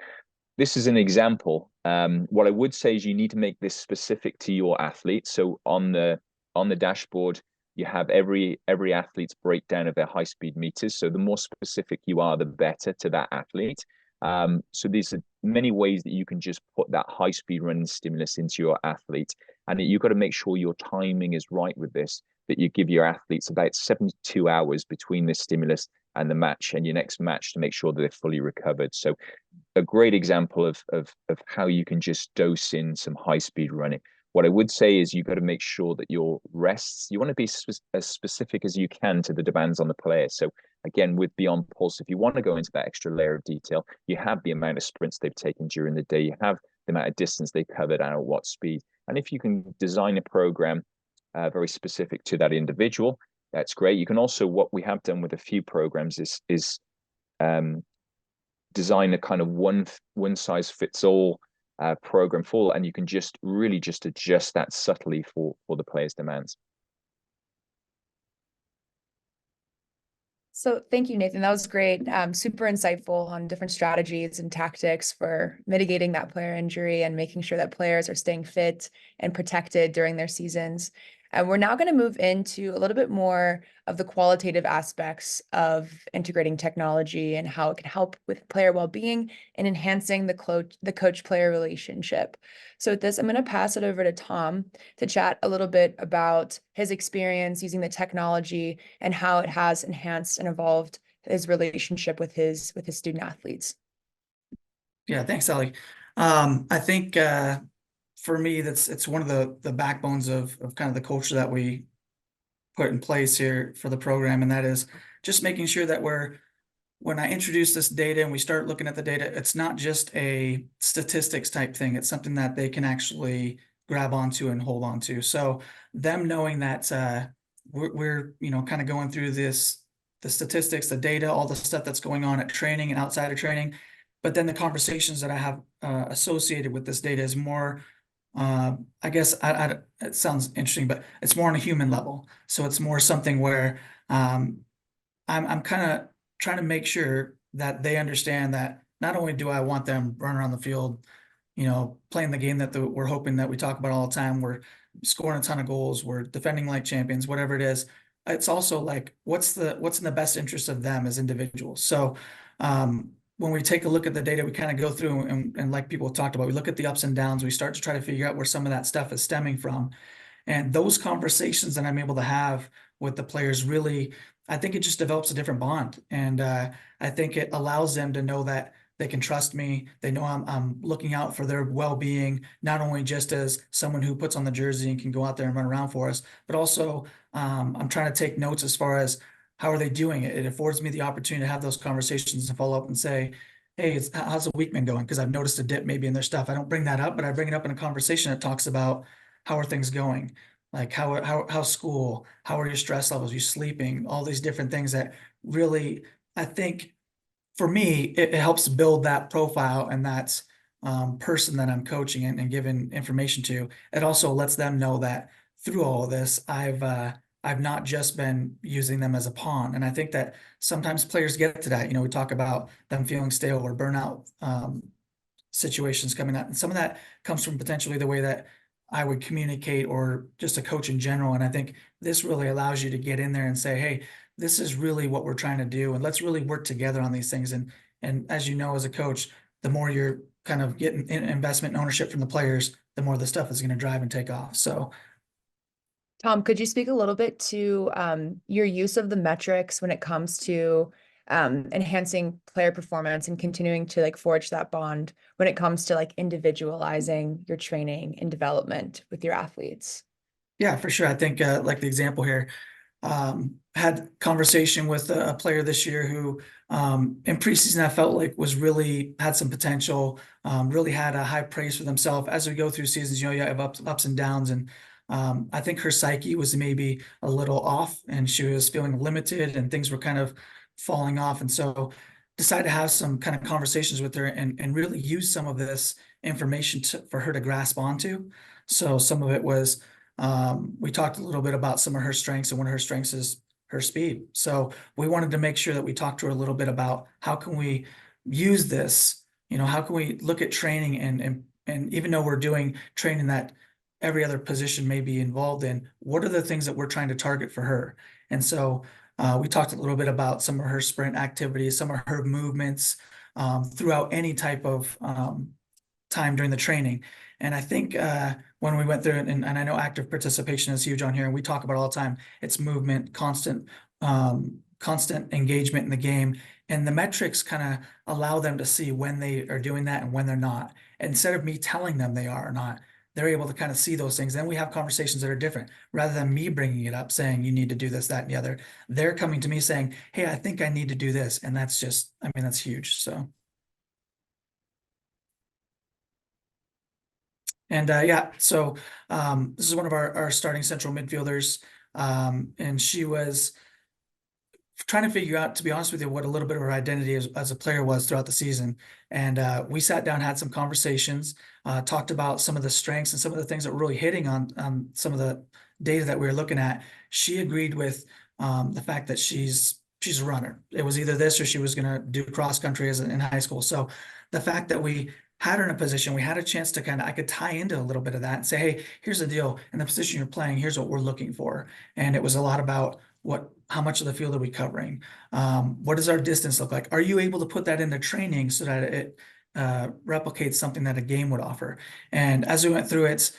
this is an example. What I would say is you need to make this specific to your athlete. So on the dashboard, you have every athlete's breakdown of their high-speed meters. So the more specific you are, the better to that athlete. So there's many ways that you can just put that high-speed running stimulus into your athlete. And you've got to make sure your timing is right with this, that you give your athletes about 72 hours between this stimulus and the match and your next match to make sure that they're fully recovered. So a great example of how you can just dose in some high-speed running. What I would say is you've got to make sure that your rests, you want to be as specific as you can to the demands on the player. So again, with Beyond Pulse, if you want to go into that extra layer of detail, you have the amount of sprints they've taken during the day, you have the amount of distance they covered and at what speed. And if you can design a program very specific to that individual, that's great. You can also, what we have done with a few programs is design a kind of one size fits all program for, and you can just really just adjust that subtly for the player's demands. So thank you, Nathan. That was great. Super insightful on different strategies and tactics for mitigating that player injury and making sure that players are staying fit and protected during their seasons. And we're now going to move into a little bit more of the qualitative aspects of integrating technology and how it can help with player well-being and enhancing the coach-player relationship. So with this, I'm going to pass it over to Tom to chat a little bit about his experience using the technology and how it has enhanced and evolved his relationship with his student athletes. Yeah, thanks, Ellie. I think for me, it's one of the backbones of kind of the culture that we put in place here for the program, and that is just making sure that when I introduce this data and we start looking at the data, it's not just a statistics type thing. It's something that they can actually grab onto and hold onto. So them knowing that we're kind of going through the statistics, the data, all the stuff that's going on at training and outside of training, but then the conversations that I have associated with this data is more. I guess it sounds interesting, but it's more on a human level. So it's more something where I'm kind of trying to make sure that they understand that not only do I want them running around the field, playing the game that we're hoping that we talk about all the time, we're scoring a ton of goals, we're defending like champions, whatever it is. It's also like what's in the best interest of them as individuals. So when we take a look at the data, we kind of go through and like people talked about, we look at the ups and downs, we start to try to figure out where some of that stuff is stemming from. And those conversations that I'm able to have with the players really, I think it just develops a different bond. And I think it allows them to know that they can trust me. They know I'm looking out for their well-being, not only just as someone who puts on the jersey and can go out there and run around for us, but also I'm trying to take notes as far as how are they doing it? It affords me the opportunity to have those conversations and follow up and say, hey, how's the week been going? Because I've noticed a dip maybe in their stuff. I don't bring that up, but I bring it up in a conversation that talks about how are things going? Like how's school? How are your stress levels? You sleeping? All these different things that really, I think for me, it helps build that profile and that person that I'm coaching and giving information to. It also lets them know that through all of this, I've not just been using them as a pawn. And I think that sometimes players get to that. We talk about them feeling stale or burnout situations coming out. And some of that comes from potentially the way that I would communicate or just a coach in general. And I think this really allows you to get in there and say, hey, this is really what we're trying to do. And let's really work together on these things. And as you know, as a coach, the more you're kind of getting investment and ownership from the players, the more the stuff is going to drive and take off. So Tom, could you speak a little bit to your use of the metrics when it comes to enhancing player performance and continuing to forge that bond when it comes to individualizing your training and development with your athletes? Yeah, for sure. I think like the example here, had conversation with a player this year who in preseason I felt like was really had some potential, really had a high praise for themselves. As we go through seasons, you have ups and downs, and I think her psyche was maybe a little off, and she was feeling limited, and things were kind of falling off, and so decided to have some kind of conversations with her and really use some of this information for her to grasp onto. So some of it was we talked a little bit about some of her strengths, and one of her strengths is her speed. So we wanted to make sure that we talked to her a little bit about how can we use this, how can we look at training and even though we're doing training that every other position may be involved in, what are the things that we're trying to target for her? And so we talked a little bit about some of her sprint activities, some of her movements throughout any type of time during the training. And I think when we went through it, and I know active participation is huge on here, and we talk about it all the time, it's movement, constant engagement in the game. And the metrics kind of allow them to see when they are doing that and when they're not. Instead of me telling them they are or not, they're able to kind of see those things. Then we have conversations that are different. Rather than me bringing it up, saying you need to do this, that, and the other, they're coming to me saying, hey, I think I need to do this. And that's just, I mean, that's huge. So. And yeah, so this is one of our starting central midfielders. And she was trying to figure out, to be honest with you, what a little bit of her identity as a player was throughout the season. And we sat down, had some conversations, talked about some of the strengths and some of the things that were really hitting on some of the data that we were looking at. She agreed with the fact that she's a runner. It was either this or she was going to do cross country in high school. So the fact that we had her in a position, we had a chance to I could tie into a little bit of that and say, hey, here's the deal. In the position you're playing, here's what we're looking for. And it was a lot about how much of the field are we covering? What does our distance look like? Are you able to put that into training so that it replicates something that a game would offer? And as we went through it,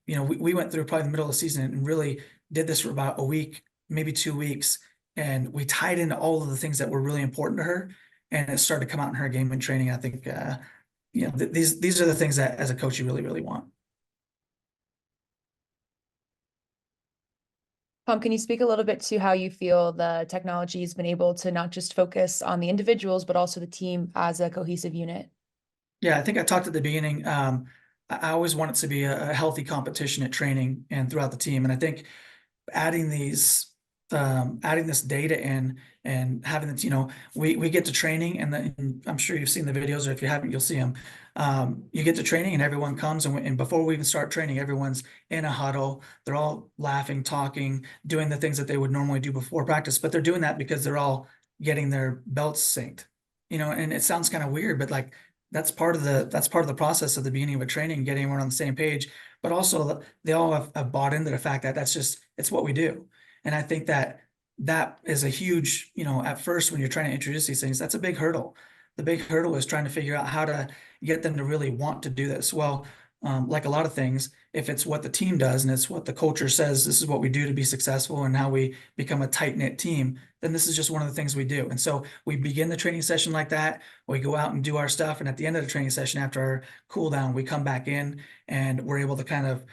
we went through probably the middle of the season and really did this for about a week, maybe 2 weeks. And we tied into all of the things that were really important to her. And it started to come out in her game and training. I think, these are the things that as a coach you really, really want. Tom, can you speak a little bit to how you feel the technology has been able to not just focus on the individuals, but also the team as a cohesive unit? Yeah, I think I talked at the beginning. I always want it to be a healthy competition at training and throughout the team. And I think adding this data in and having it, we get to training, and I'm sure you've seen the videos, or if you haven't, you'll see them. You get to training and everyone comes, and before we even start training, everyone's in a huddle. They're all laughing, talking, doing the things that they would normally do before practice, but they're doing that because they're all getting their belts synced, and it sounds kind of weird, but like that's part of the process of the beginning of a training, getting everyone on the same page. But also they all have bought into the fact that it's what we do. And I think that is a huge, at first when you're trying to introduce these things, that's a big hurdle. The big hurdle is trying to figure out how to get them to really want to do this. Well, like a lot of things, if it's what the team does and it's what the culture says, this is what we do to be successful and how we become a tight-knit team, then this is just one of the things we do. And so we begin the training session like that. We go out and do our stuff. And at the end of the training session, after our cool down, we come back in and we're able to kind of,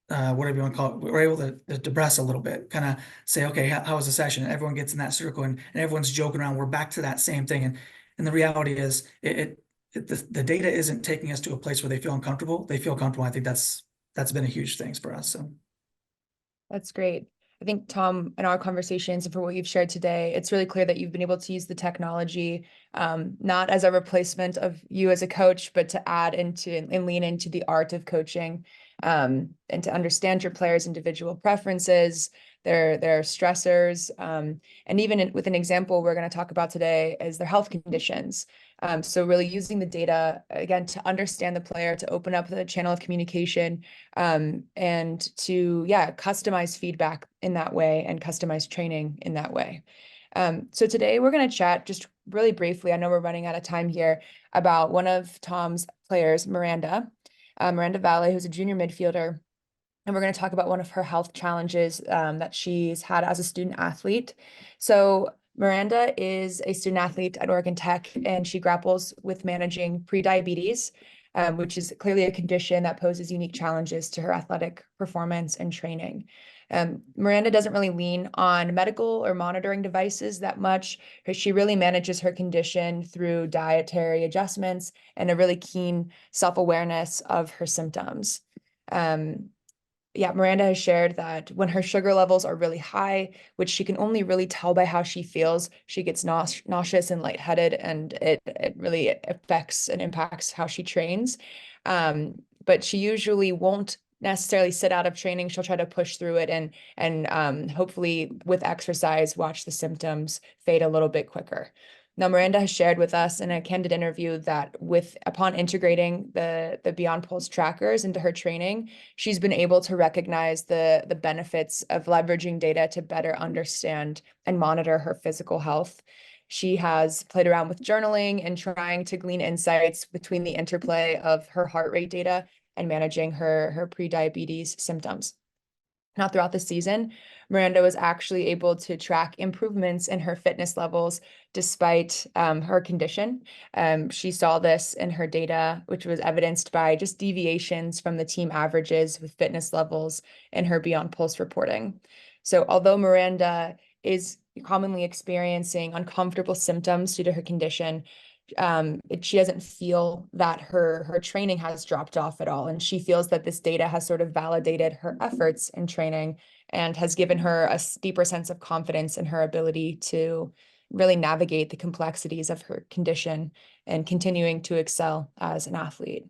whatever you want to call it, we're able to depress a little bit, kind of say, okay, how was the session? And everyone gets in that circle and everyone's joking around. We're back to that same thing. And the reality is the data isn't taking us to a place where they feel uncomfortable. They feel comfortable. I think that's been a huge thing for us. So that's great. I think, Tom, in our conversations and for what you've shared today, it's really clear that you've been able to use the technology, not as a replacement of you as a coach, but to add into and lean into the art of coaching, and to understand your players' individual preferences, their stressors, and even with an example we're going to talk about today is their health conditions. So really using the data, again, to understand the player, to open up the channel of communication, and to, customize feedback in that way and customize training in that way. So today we're going to chat just really briefly, I know we're running out of time here, about one of Tom's players, Miranda Valle, who's a junior midfielder. And we're going to talk about one of her health challenges that she's had as a student athlete. So Miranda is a student athlete at Oregon Tech, and she grapples with managing prediabetes. which is clearly a condition that poses unique challenges to her athletic performance and training. Miranda doesn't really lean on medical or monitoring devices that much. She really manages her condition through dietary adjustments and a really keen self-awareness of her symptoms. Yeah, Miranda has shared that when her sugar levels are really high, which she can only really tell by how she feels, she gets nauseous and lightheaded, and it really affects and impacts how she trains. But she usually won't necessarily sit out of training. She'll try to push through it and hopefully with exercise, watch the symptoms fade a little bit quicker. Now, Miranda has shared with us in a candid interview that upon integrating the Beyond Pulse trackers into her training, she's been able to recognize the benefits of leveraging data to better understand and monitor her physical health. She has played around with journaling and trying to glean insights between the interplay of her heart rate data and managing her prediabetes symptoms. Now, throughout the season, Miranda was actually able to track improvements in her fitness levels despite her condition. She saw this in her data, which was evidenced by just deviations from the team averages with fitness levels in her Beyond Pulse reporting. So although Miranda is commonly experiencing uncomfortable symptoms due to her condition, she doesn't feel that her training has dropped off at all. And she feels that this data has sort of validated her efforts in training and has given her a deeper sense of confidence in her ability to really navigate the complexities of her condition and continuing to excel as an athlete.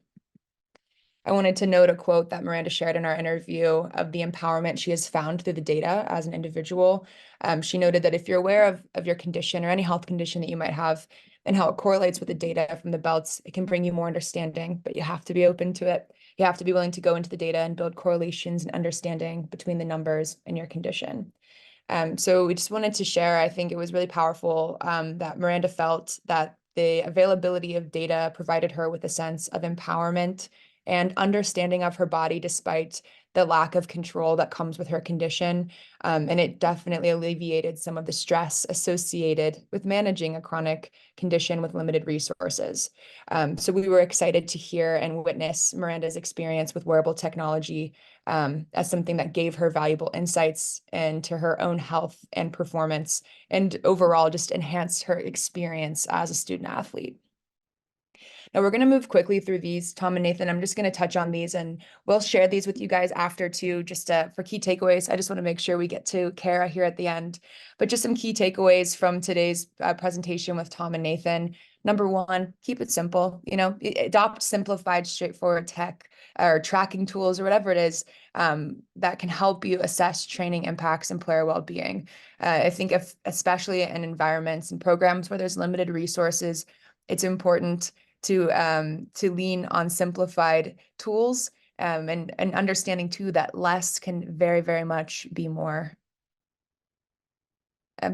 I wanted to note a quote that Miranda shared in our interview of the empowerment she has found through the data as an individual. She noted that if you're aware of your condition or any health condition that you might have and how it correlates with the data from the belts, it can bring you more understanding, but you have to be open to it. You have to be willing to go into the data and build correlations and understanding between the numbers and your condition. So we just wanted to share, I think it was really powerful that Miranda felt that the availability of data provided her with a sense of empowerment and understanding of her body despite the lack of control that comes with her condition. And it definitely alleviated some of the stress associated with managing a chronic condition with limited resources. So we were excited to hear and witness Miranda's experience with wearable technology as something that gave her valuable insights into her own health and performance, and overall just enhanced her experience as a student athlete. Now we're going to move quickly through these, Tom and Nathan. I'm just going to touch on these and we'll share these with you guys after too, just for key takeaways. I just want to make sure we get to Kara here at the end, but just some key takeaways from today's presentation with Tom and Nathan. Number one, keep it simple, adopt simplified, straightforward tech or tracking tools or whatever it is that can help you assess training impacts and player well-being. I think especially in environments and programs where there's limited resources, it's important to lean on simplified tools and understanding too that less can very, very much be more.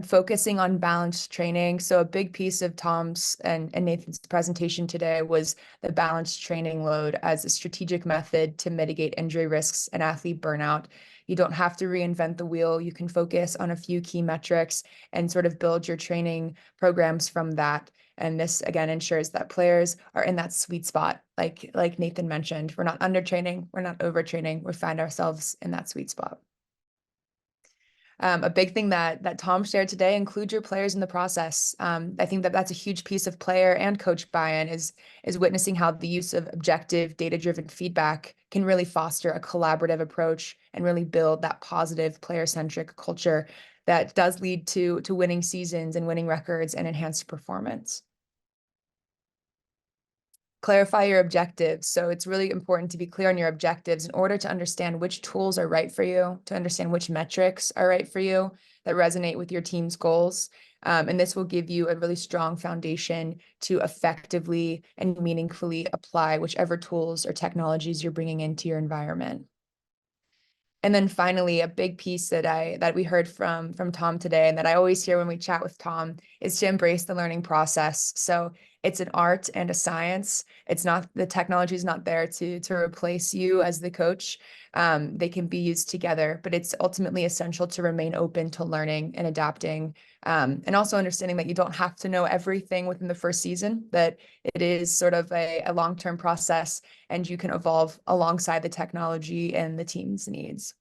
Focusing on balanced training. So a big piece of Tom's and Nathan's presentation today was the balanced training load as a strategic method to mitigate injury risks and athlete burnout. You don't have to reinvent the wheel. You can focus on a few key metrics and sort of build your training programs from that. And this, again, ensures that players are in that sweet spot. Like Nathan mentioned, we're not undertraining, we're not overtraining, we find ourselves in that sweet spot. A big thing that Tom shared today, include your players in the process. I think that's a huge piece of player and coach buy-in is witnessing how the use of objective, data-driven feedback can really foster a collaborative approach and really build that positive player-centric culture that does lead to winning seasons and winning records and enhanced performance. Clarify your objectives. So it's really important to be clear on your objectives in order to understand which tools are right for you, to understand which metrics are right for you that resonate with your team's goals. And this will give you a really strong foundation to effectively and meaningfully apply whichever tools or technologies you're bringing into your environment. And then finally, a big piece that we heard from Tom today, and that I always hear when we chat with Tom, is to embrace the learning process. So It's an art and a science. It's not, the technology is not there to replace you as the coach. They can be used together, but it's ultimately essential to remain open to learning and adapting, and also understanding that you don't have to know everything within the first season, that it is sort of a long-term process, and you can evolve alongside the technology and the team's needs.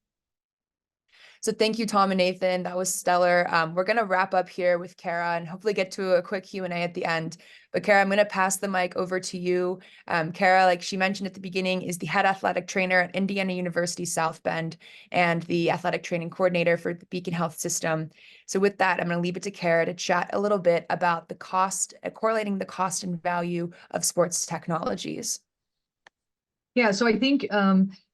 So thank you, Tom and Nathan. That was stellar. We're going to wrap up here with Kara and hopefully get to a quick Q&A at the end. But Kara, I'm going to pass the mic over to you. Kara, like she mentioned at the beginning, is the head athletic trainer at Indiana University South Bend and the athletic training coordinator for the Beacon Health System. So with that, I'm going to leave it to Kara to chat a little bit about the cost, correlating the cost and value of sports technologies. Yeah, so I think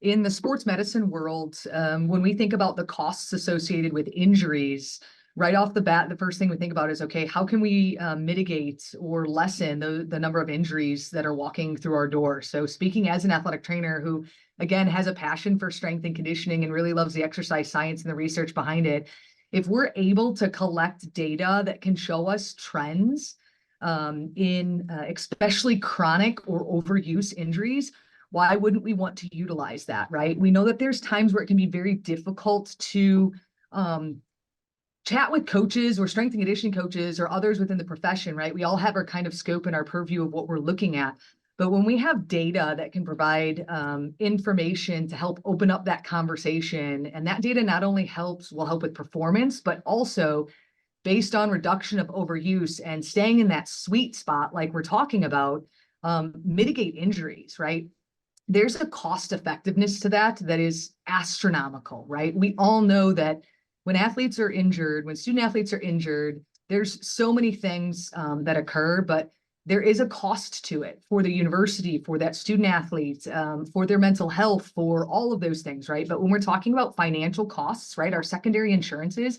in the sports medicine world, when we think about the costs associated with injuries, right off the bat, the first thing we think about is, okay, how can we mitigate or lessen the number of injuries that are walking through our door? So speaking as an athletic trainer who, again, has a passion for strength and conditioning and really loves the exercise science and the research behind it, if we're able to collect data that can show us trends in especially chronic or overuse injuries, why wouldn't we want to utilize that, right? We know that there's times where it can be very difficult to chat with coaches or strength and conditioning coaches or others within the profession, right? We all have our kind of scope and our purview of what we're looking at. But when we have data that can provide information to help open up that conversation, and that data not only will help with performance, but also based on reduction of overuse and staying in that sweet spot like we're talking about, mitigate injuries, right? There's a cost effectiveness to that is astronomical, right? We all know that when athletes are injured, when student athletes are injured, there's so many things that occur, but there is a cost to it for the university, for that student athlete, for their mental health, for all of those things, right? But when we're talking about financial costs, right, our secondary insurances,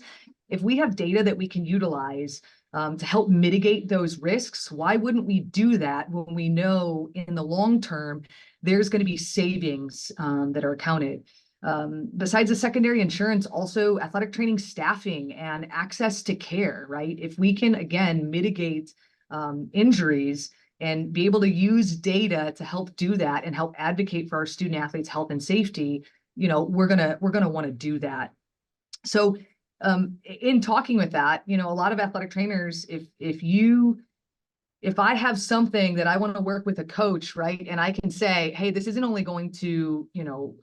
if we have data that we can utilize to help mitigate those risks, why wouldn't we do that when we know in the long term there's going to be savings that are accounted? Besides the secondary insurance, also athletic training staffing and access to care, right? If we can, again, mitigate injuries and be able to use data to help do that and help advocate for our student athletes' health and safety, you know, we're gonna want to do that. So in talking with that, you know, a lot of athletic trainers, if I have something that I want to work with a coach, right, and I can say, hey, this isn't only going to, you know,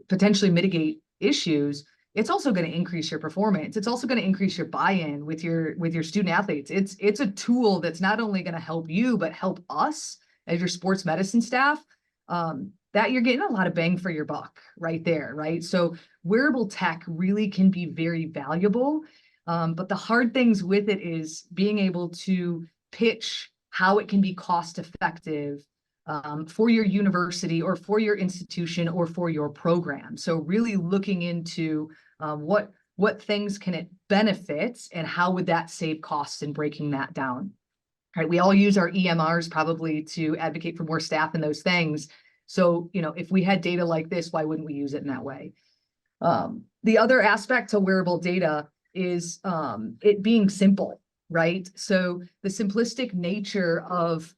potentially mitigate issues, it's also going to increase your performance. It's also going to increase your buy-in with your student athletes. It's a tool that's not only going to help you, but help us as your sports medicine staff, that you're getting a lot of bang for your buck right there, right? So wearable tech really can be very valuable, but the hard things with it is being able to pitch how it can be cost effective for your university or for your institution or for your program. So really looking into what things can it benefit and how would that save costs and breaking that down. Right? We all use our EMRs probably to advocate for more staff and those things. So, you know, if we had data like this, why wouldn't we use it in that way? The other aspect to wearable data is it being simple, right? So the simplistic nature of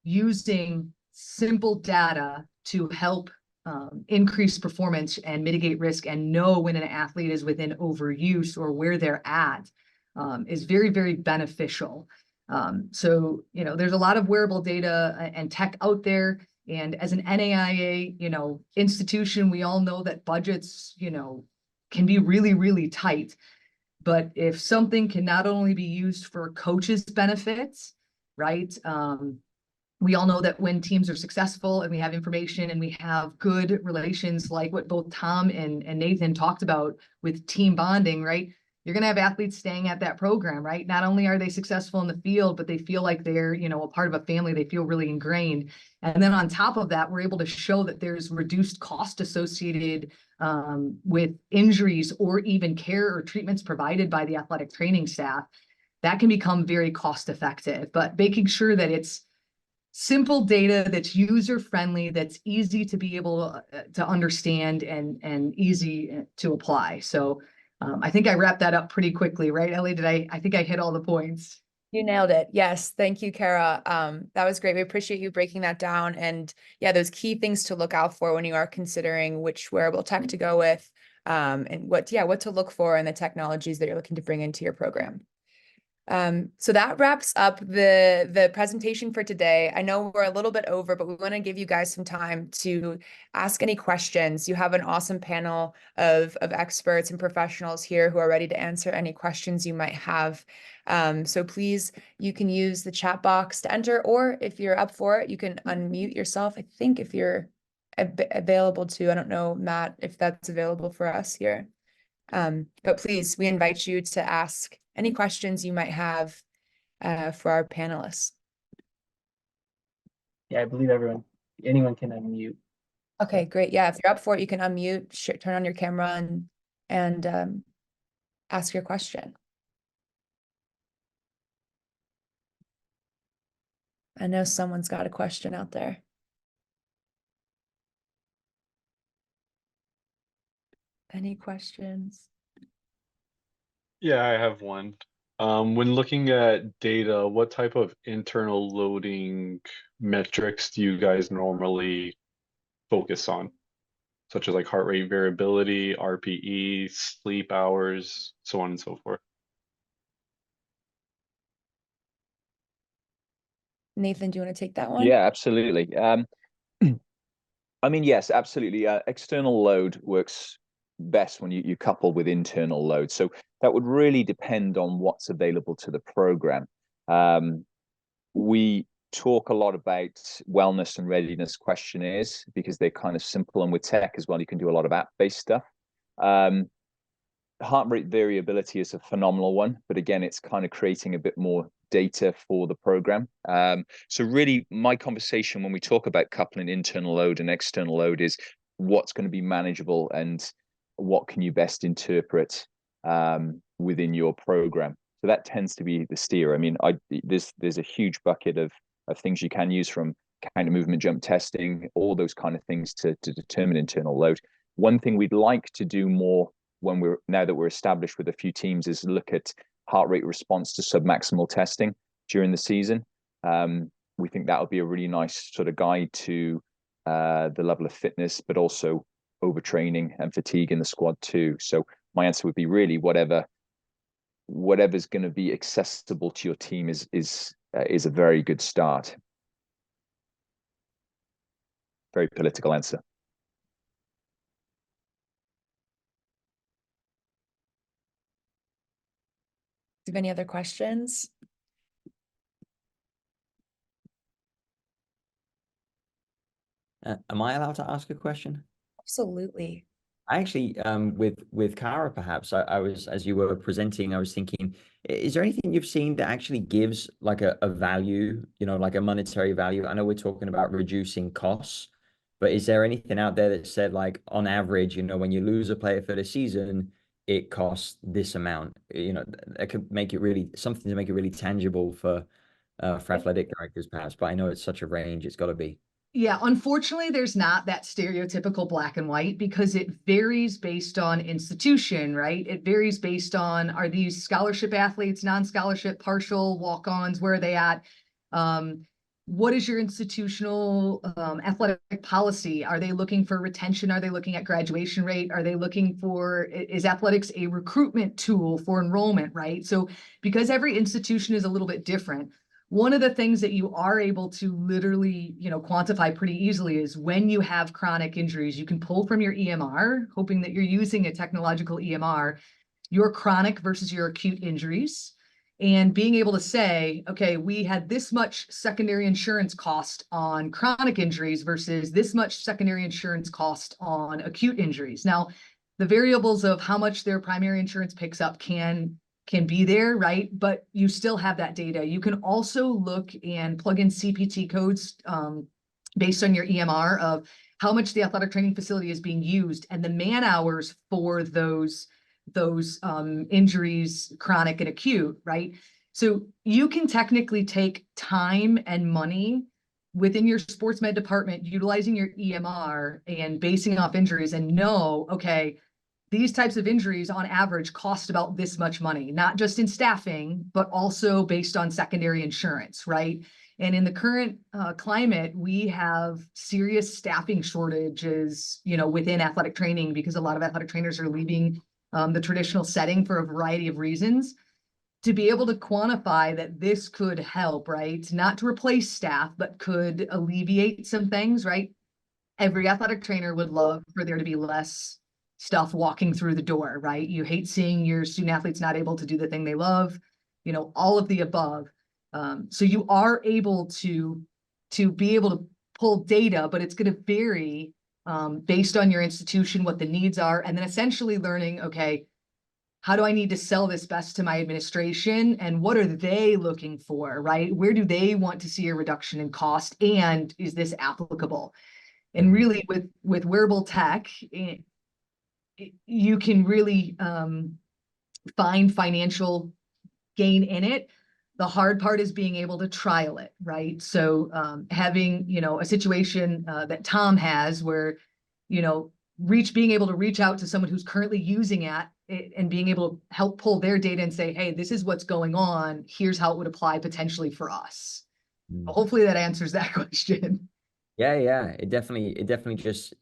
using simple data to help increase performance and mitigate risk and know when an athlete is within overuse or where they're at is very, very beneficial. So, you know, there's a lot of wearable data and tech out there. And as an NAIA, you know, institution, we all know that budgets, you know, can be really, really tight. But if something can not only be used for coaches' benefits, right? We all know that when teams are successful and we have information and we have good relations, like what both Tom and Nathan talked about with team bonding, right? You're going to have athletes staying at that program, right? Not only are they successful in the field, but they feel like they're, you know, a part of a family. They feel really ingrained. And then on top of that, we're able to show that there's reduced cost associated with injuries or even care or treatments provided by the athletic training staff. That can become very cost effective, but making sure that it's simple data that's user friendly, that's easy to be able to understand and easy to apply. So I think I wrapped that up pretty quickly, right, Ellie? I think I hit all the points. You nailed it. Yes. Thank you, Kara. That was great. We appreciate you breaking that down. And yeah, those key things to look out for when you are considering which wearable tech to go with, and what to look for in the technologies that you're looking to bring into your program. So that wraps up the presentation for today. I know we're a little bit over, but we want to give you guys some time to ask any questions. You have an awesome panel of experts and professionals here who are ready to answer any questions you might have. So please, you can use the chat box to enter, or if you're up for it, you can unmute yourself. I think if you're available to, I don't know, Matt, if that's available for us here. But please, we invite you to ask any questions you might have for our panelists. Yeah, I believe anyone can unmute. Okay, great. Yeah, if you're up for it, you can unmute, turn on your camera and ask your question. I know someone's got a question out there. Any questions? Yeah, I have one. When looking at data, what type of internal loading metrics do you guys normally focus on? Such as like heart rate variability, RPE, sleep hours, so on and so forth. Nathan, do you want to take that one? Yeah, absolutely. I mean, yes, absolutely. External load works best when you couple with internal load. So that would really depend on what's available to the program. We talk a lot about wellness and readiness questionnaires because they're kind of simple, and with tech as well, you can do a lot of app-based stuff. Heart rate variability is a phenomenal one, but again, it's kind of creating a bit more data for the program. So really, my conversation when we talk about coupling internal load and external load is what's going to be manageable and what can you best interpret within your program. So that tends to be the steer. I mean, there's a huge bucket of things you can use, from counter movement jump testing, all those kind of things to determine internal load. One thing we'd like to do more now that we're established with a few teams is look at heart rate response to submaximal testing during the season. We think that would be a really nice sort of guide to the level of fitness, but also overtraining and fatigue in the squad too. So my answer would be really whatever's going to be accessible to your team is a very good start. Very political answer. Do you have any other questions? Am I allowed to ask a question? Absolutely. I actually, with Kara, perhaps I was, as you were presenting, I was thinking, is there anything you've seen that actually gives like a value, like a monetary value? I know we're talking about reducing costs, but is there anything out there that said, like, on average, when you lose a player for the season, it costs this amount? That could make it really something to make it really tangible for athletic directors, perhaps. But I know it's such a range; it's got to be. Yeah, unfortunately, there's not that stereotypical black and white because it varies based on institution, right? It varies based on, are these scholarship athletes, non-scholarship, partial, walk-ons, where are they at? What is your institutional athletic policy? Are they looking for retention? Are they looking at graduation rate? Are they looking for, is athletics a recruitment tool for enrollment, right? So because every institution is a little bit different, one of the things that you are able to literally, quantify pretty easily is when you have chronic injuries, you can pull from your EMR, hoping that you're using a technological EMR, your chronic versus your acute injuries, and being able to say, okay, we had this much secondary insurance cost on chronic injuries versus this much secondary insurance cost on acute injuries. Now, the variables of how much their primary insurance picks up can be there, right? But you still have that data. You can also look and plug in CPT codes based on your EMR of how much the athletic training facility is being used and the man hours for those injuries, chronic and acute, right? So you can technically take time and money within your sports med department, utilizing your EMR and basing off injuries and know, okay, these types of injuries on average cost about this much money, not just in staffing, but also based on secondary insurance, right? And in the current climate, we have serious staffing shortages, within athletic training, because a lot of athletic trainers are leaving the traditional setting for a variety of reasons. To be able to quantify that this could help, right? Not to replace staff, but could alleviate some things, right? Every athletic trainer would love for there to be less stuff walking through the door, right? You hate seeing your student athletes not able to do the thing they love, all of the above. So you are able to be able to pull data, but it's going to vary based on your institution, what the needs are, and then essentially learning, okay, how do I need to sell this best to my administration, and what are they looking for, right? Where do they want to see a reduction in cost, and is this applicable? And really with wearable tech, you can really find financial gain in it. The hard part is being able to trial it, right? So having, a situation that Tom has where, being able to reach out to someone who's currently using it and being able to help pull their data and say, hey, this is what's going on. Here's how it would apply potentially for us. Hopefully that answers that question. Yeah, it definitely just,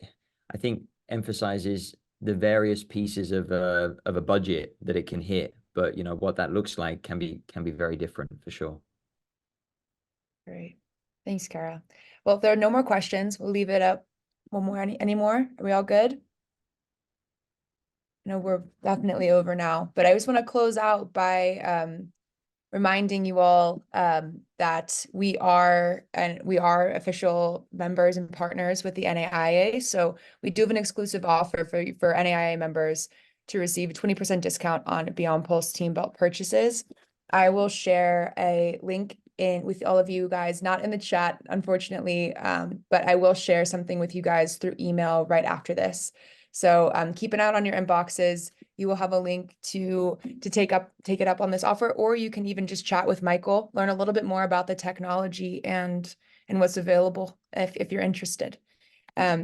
I think, emphasizes the various pieces of a budget that it can hit, but what that looks like can be very different for sure. Great. Thanks, Kara. Well, if there are no more questions, we'll leave it up. One more, any more? Are we all good? No, we're definitely over now, but I just want to close out by reminding you all that we are official members and partners with the NAIA. So we do have an exclusive offer for NAIA members to receive a 20% discount on Beyond Pulse team belt purchases. I will share a link with all of you guys, not in the chat, unfortunately, but I will share something with you guys through email right after this. So keep an eye out on your inboxes. You will have a link to take it up on this offer, or you can even just chat with Michael, learn a little bit more about the technology and what's available if you're interested.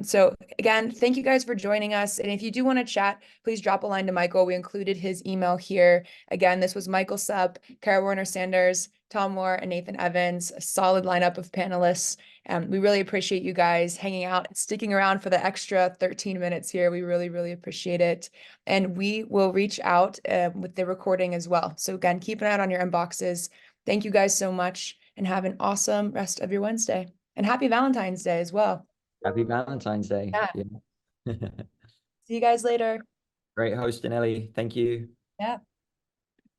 So again, thank you guys for joining us. And if you do want to chat, please drop a line to Michael. We included his email here. Again, this was Michael Supp, Kara Werner-Sanders, Tom Moore, and Nathan Evans, a solid lineup of panelists. We really appreciate you guys hanging out and sticking around for the extra 13 minutes here. We really, really appreciate it. And we will reach out with the recording as well. So again, keep an eye out on your inboxes. Thank you guys so much, and have an awesome rest of your Wednesday. And happy Valentine's Day as well. Happy Valentine's Day. Yeah. See you guys later. Great hosting, Ellie. Thank you. Yeah.